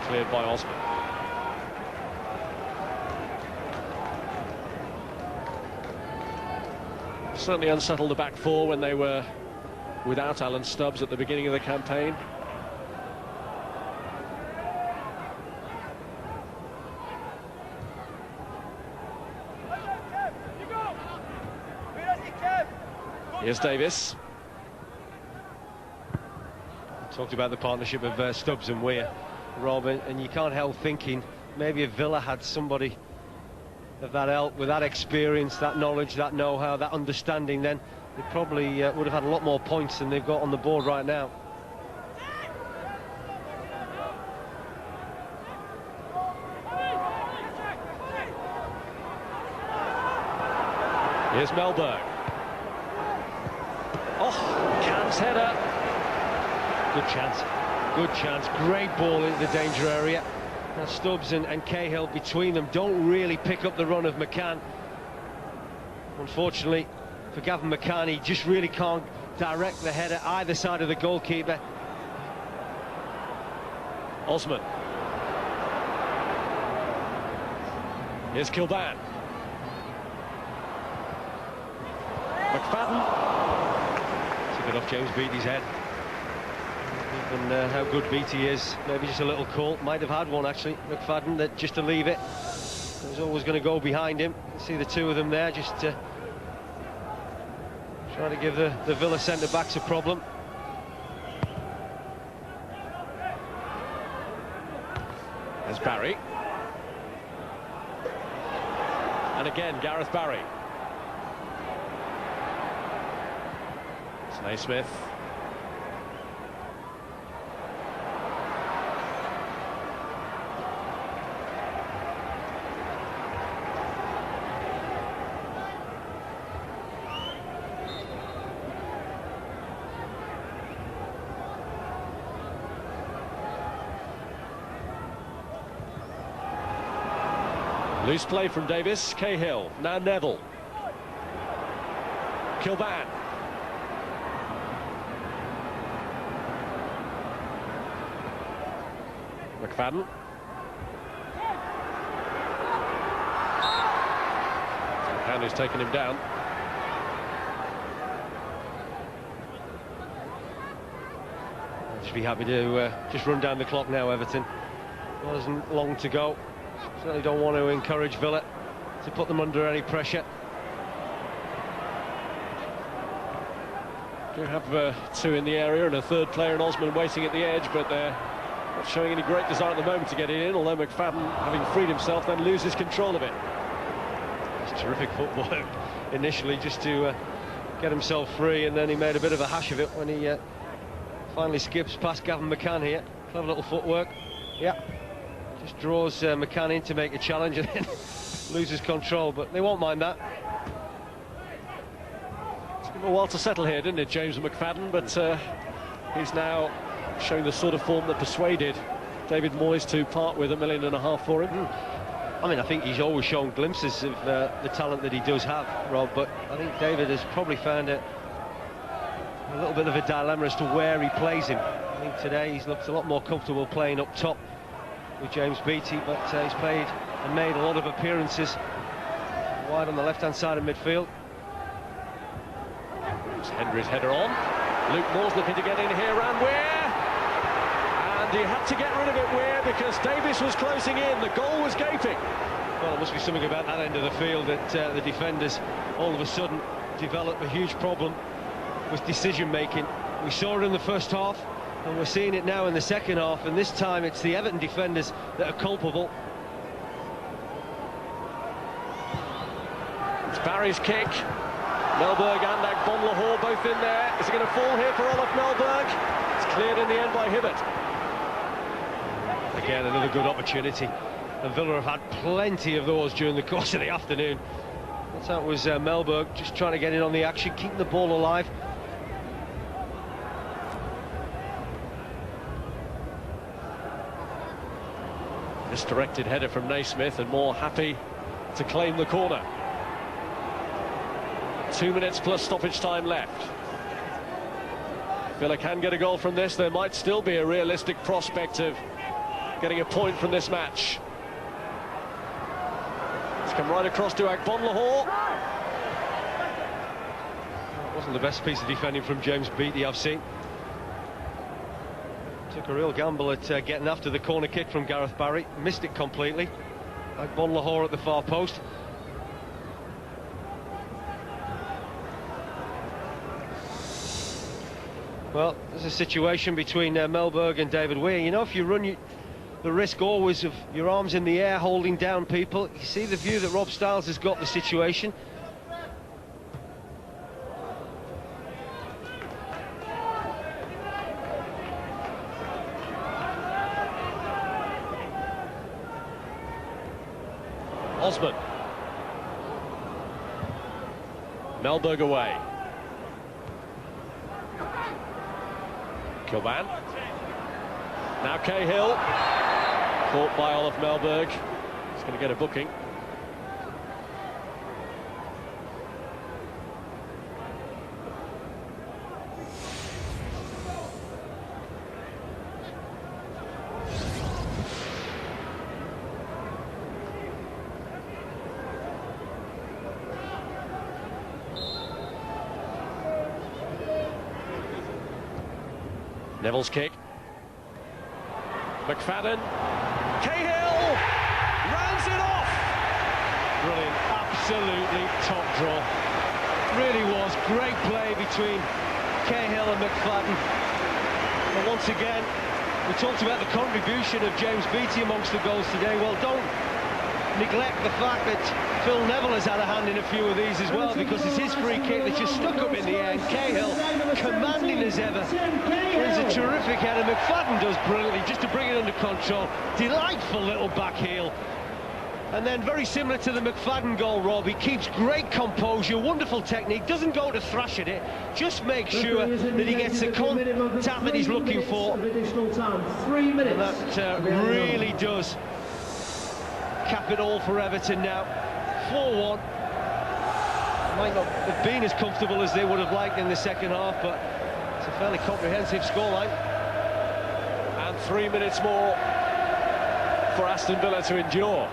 Cleared by Osman. Certainly unsettled the back four when they were without Alan Stubbs at the beginning of the campaign. Here's Davis.
Talked about the partnership of Stubbs and Weir, Rob, and you can't help thinking maybe if Villa had somebody of that ilk, with that experience, that knowledge, that know-how, that understanding, then they probably would have had a lot more points than they've got on the board right now.
Here's Melberg. Oh, Can's header.
Good chance, great ball into the danger area. Now Stubbs and Cahill between them don't really pick up the run of McCann. Unfortunately for Gavin McCann, he just really can't direct the header either side of the goalkeeper.
Osman. Here's Kilban. McFadden.
Took it off James Beattie's head. And how good Beattie is, maybe just a little call, might have had one actually, McFadden, that just to leave it. He was always going to go behind him. See the two of them there, just trying to give the Villa centre-backs a problem.
There's Barry. And again, Gareth Barry. It's Naismith. Loose play from Davis. Cahill. Now Neville. Kilban. McFadden. And who's taken him down.
Should be happy to just run down the clock now, Everton. There isn't long to go. Certainly don't want to encourage Villa to put them under any pressure.
Do have two in the area and a third player in Osman waiting at the edge, but they're not showing any great desire at the moment to get it in, although McFadden, having freed himself, then loses control of it.
It's terrific footwork initially just to get himself free, and then he made a bit of a hash of it when he finally skips past Gavin McCann here. Clever little footwork. Yeah, just draws McCann in to make a challenge and then loses control, but they won't mind that.
Took him a while to settle here, didn't it, James McFadden? But he's now showing the sort of form that persuaded David Moyes to part with £1.5 million for him.
I mean, I think he's always shown glimpses of the talent that he does have, Rob, but I think David has probably found a little bit of a dilemma as to where he plays him. I think today he's looked a lot more comfortable playing up top with James Beattie, but he's played and made a lot of appearances wide on the left-hand side of midfield.
It's Henry's header on. Luke Moore's looking to get in here, and Weir! And he had to get rid of it, Weir, because Davis was closing in. The goal was gaping.
Well, there must be something about that end of the field that the defenders all of a sudden develop a huge problem with decision-making. We saw it in the first half, and we're seeing it now in the second half, and this time it's the Everton defenders that are culpable.
It's Barry's kick. Melberg and Agbonlahor both in there. Is it going to fall here for Olaf Melberg? It's cleared in the end by Hibbert.
Again, another good opportunity, and Villa have had plenty of those during the course of the afternoon. That was Melberg just trying to get in on the action, keeping the ball alive.
Misdirected header from Naismith, and Moore happy to claim the corner. 2 minutes plus stoppage time left. Villa can get a goal from this. There might still be a realistic prospect of getting a point from this match. It's come right across to Agbonlahor.
That wasn't the best piece of defending from James Beattie I've seen. Took a real gamble at getting after the corner kick from Gareth Barry. Missed it completely. Agbonlahor at the far post. Well, there's a situation between Melberg and David Weir. You know, if you run the risk always of your arms in the air holding down people, you see the view that Rob Stiles has got the situation.
Osman. Melberg away. Kilban. Now Cahill. Caught by Olaf Melberg. He's going to get a booking. Neville's kick. McFadden. Cahill rounds it off.
Brilliant, absolutely top draw. Really was great play between Cahill and McFadden. And once again, we talked about the contribution of James Beattie amongst the goals today. Well, don't neglect the fact that Phil Neville has had a hand in a few of these as well, because it's his free kick that just stuck up in the air, and Cahill, commanding as ever, wins a terrific header. McFadden does brilliantly just to bring it under control. Delightful little back heel. And then very similar to the McFadden goal, Rob, he keeps great composure, wonderful technique, doesn't go to thrash at it, just makes sure that he gets the contact that he's looking for.
3 minutes.
And that really does cap it all for Everton now. 4-1. Might not have been as comfortable as they would have liked in the second half, but it's a fairly comprehensive scoreline.
And 3 minutes more for Aston Villa to endure.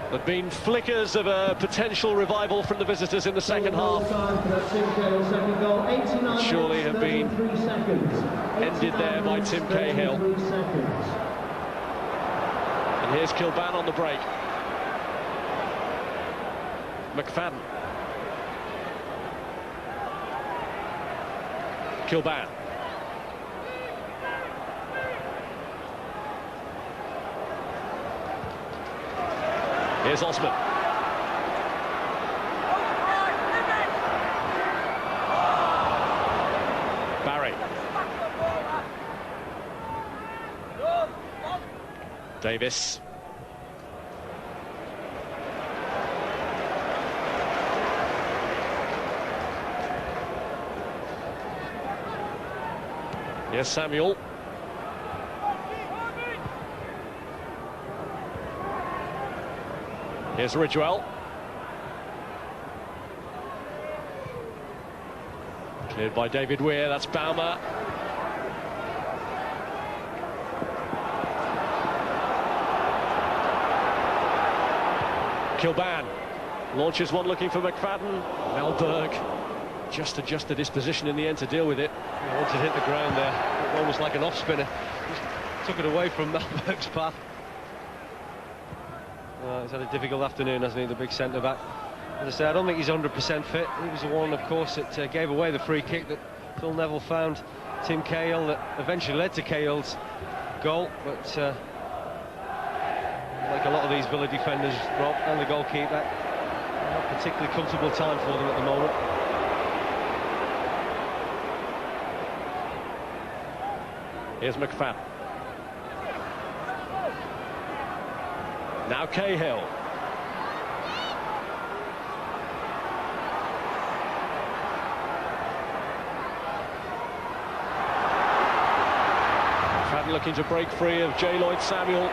There've been flickers of a potential revival from the visitors in the second half. Surely have been ended there by Tim Cahill. And here's Kilban on the break. McFadden. Kilban. Here's Osman. Barry. Davis. Here's Samuel. Here's Ridgewell. Cleared by David Weir, that's Baumer. Kilban launches one looking for McFadden. Melberg just adjusted his position in the end to deal with it.
He wanted to hit the ground there, almost like an off-spinner. Just took it away from Melberg's path. He's had a difficult afternoon, hasn't he, the big centre-back. As I say, I don't think he's 100% fit. He was the one, of course, that gave away the free kick that Phil Neville found Tim Cahill, that eventually led to Cahill's goal. But like a lot of these Villa defenders, Rob, and the goalkeeper, not a particularly comfortable time for them at the moment.
Here's McFadden. Now Cahill. Fadden looking to break free of J. Lloyd Samuel.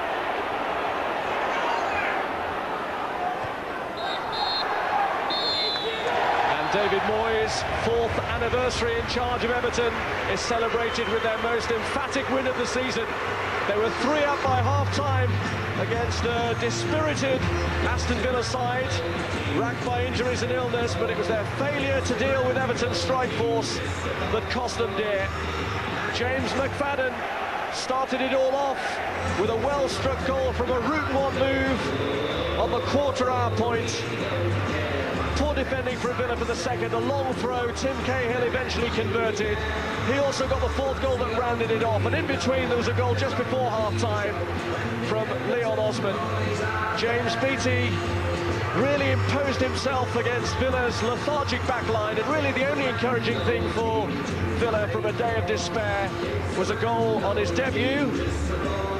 And David Moyes' 4th anniversary in charge of Everton is celebrated with their most emphatic win of the season. They were 3 up by half-time against a dispirited Aston Villa side, racked by injuries and illness, but it was their failure to deal with Everton's strike force that cost them dear. James McFadden started it all off with a well-struck goal from a route one move on the quarter-hour point. Poor defending from Villa for the second, a long throw, Tim Cahill eventually converted. He also got the 4th goal that rounded it off, and in between there was a goal just before half-time from Leon Osman. James Beattie really imposed himself against Villa's lethargic backline, and really the only encouraging thing for Villa from a day of despair was a goal on his debut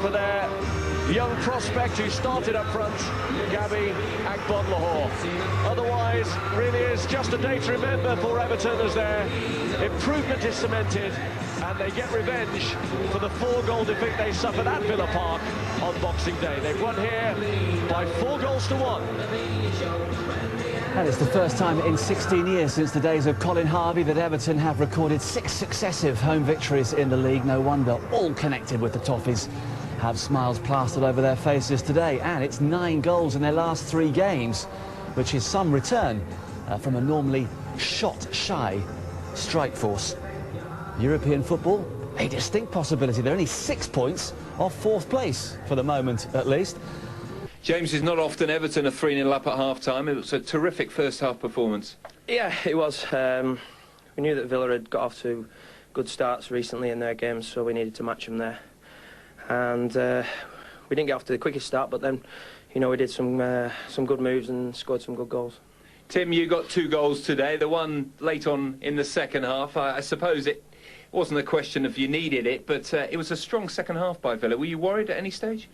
for their young prospect who started up front, Gabby Agbonlahor. Otherwise, really is just a day to remember for Everton as their improvement is cemented and they get revenge for the 4-goal defeat they suffered at Villa Park on Boxing Day. They've won here by 4 goals to 1.
And it's the first time in 16 years since the days of Colin Harvey that Everton have recorded 6 successive home victories in the league. No wonder all connected with the Toffees have smiles plastered over their faces today, and it's 9 goals in their last 3 games, which is some return from a normally shot-shy strike force. European football, a distinct possibility. They're only 6 points off 4th place for the moment, at least.
James, is not often Everton are 3-0 up at half-time. It was a terrific first-half performance.
Yeah, it was. We knew that Villa had got off to good starts recently in their games, so we needed to match them there. And we didn't get off to the quickest start, but then, you know, we did some good moves and scored some good goals.
Tim, you got 2 goals today, the one late on in the second half. I suppose it wasn't a question of you needed it, but it was a strong second half by Villa. Were you worried at any stage?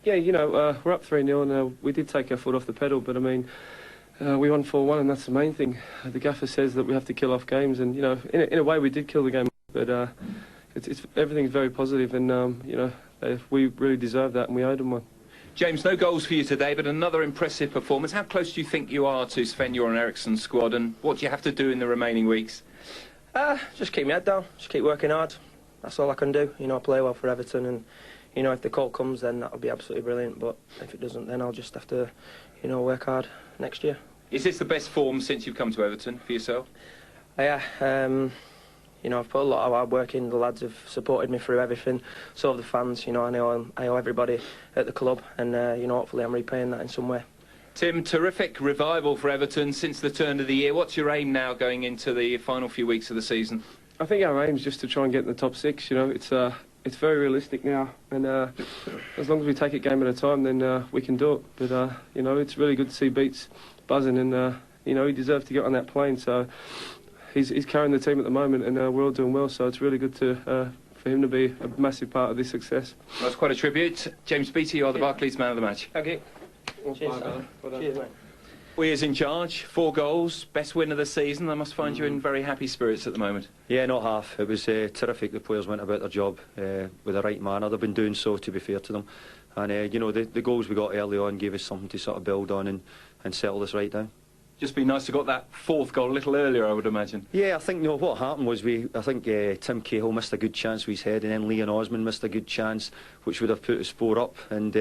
Yeah, you know, we're up 3-0 and we did take our foot off the pedal, but I mean, we won 4-1 and that's the main thing. The gaffer says that we have to kill off games, and, you know, in a way we did kill the game, but everything's very positive, and, you know, we really deserved that and we owed them one.
James, no goals for you today, but another impressive performance. How close do you think you are to Sven-Göran Eriksson's squad, and what do you have to do in the remaining weeks?
Just keep my head down, just keep working hard. that's all I can do. You know, I play well for Everton, and you know, if the call comes, then that'll be absolutely brilliant. But if it doesn't, then I'll just have to, you know, work hard next year.
Is this the best form since you've come to Everton for yourself?
Yeah. You know, I've put a lot of hard work in. The lads have supported me through everything. So have the fans. You know, I owe everybody at the club, and you know, hopefully I'm repaying that in some way.
Tim, terrific revival for Everton since the turn of the year. What's your aim now going into the final few weeks of the season?
I think our aim is just to try and get in the top 6. You know, it's very realistic now, and as long as we take it game at a time, then we can do it. But you know, it's really good to see Beats buzzing, and you know, he deserves to get on that plane. So he's carrying the team at the moment, and we're all doing well. So it's really good to for him to be a massive part of this success.
Well, that's quite a tribute. James Beattie, you are the Barclays man of the match.
Okay. Cheers, Cheers, mate.
4 years in charge, 4 goals, best win of the season. I must find you in very happy spirits at the moment.
Yeah, not half. It was terrific. The players went about their job with the right manner. They've been doing so, to be fair to them. And, you know, the goals we got early on gave us something to sort of build on and settle this right down.
Just be nice to got that 4th goal a little earlier, I would imagine.
Yeah, I think, you know, what happened was I think Tim Cahill missed a good chance with his head, and then Leon Osman missed a good chance, which would have put us 4 up. And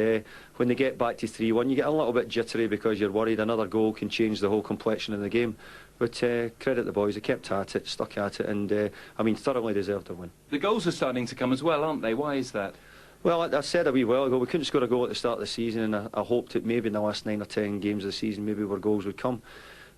when they get back to 3-1, you get a little bit jittery because you're worried another goal can change the whole complexion of the game. But credit the boys, they kept at it, stuck at it, and I mean, thoroughly deserved a win.
The goals are starting to come as well, aren't they? Why is that?
Well, I said a wee while ago, we couldn't score a goal at the start of the season, and I hoped that maybe in the last 9 or 10 games of the season, maybe where goals would come.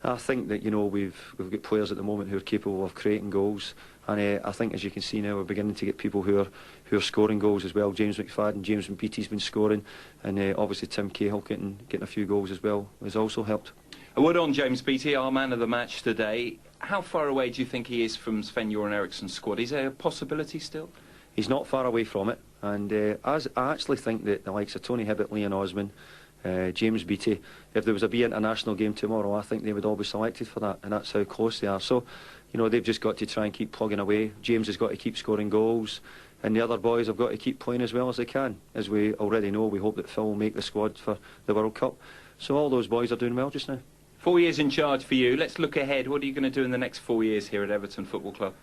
I think that, you know, we've got players at the moment who are capable of creating goals, and I think, as you can see now, we're beginning to get people who are scoring goals as well. James McFadden, James Beattie's been scoring, and obviously Tim Cahill getting a few goals as well has also helped.
A word on James Beattie, our man of the match today. How far away do you think he is from Sven-Göran Eriksson's squad? Is there a possibility still?
He's not far away from it, and I actually think that the likes of Tony Hibbert, Leon Osman, James Beattie, if there was a B international game tomorrow, I think they would all be selected for that, and that's how close they are. So, you know, they've just got to try and keep plugging away. James has got to keep scoring goals, and the other boys have got to keep playing as well as they can. As we already know, we hope that Phil will make the squad for the World Cup. So all those boys are doing well just now.
4 years in charge for you. Let's look ahead. What are you going to do in the next 4 years here at Everton Football Club?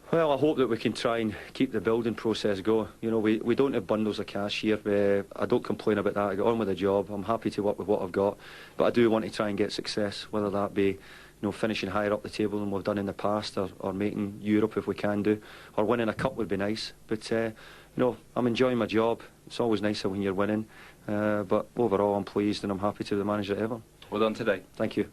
Well, I hope that we can try and keep the building process going. You know, we don't have bundles of cash here. I don't complain about that. I get on with the job. I'm happy to work with what I've got, but I do want to try and get success, whether that be, you know, finishing higher up the table than we've done in the past, or making Europe if we can do, or winning a cup would be nice. But you know, I'm enjoying my job. It's always nicer when you're winning. But overall, I'm pleased and I'm happy to be the manager at Everton.
Well done today.
Thank you.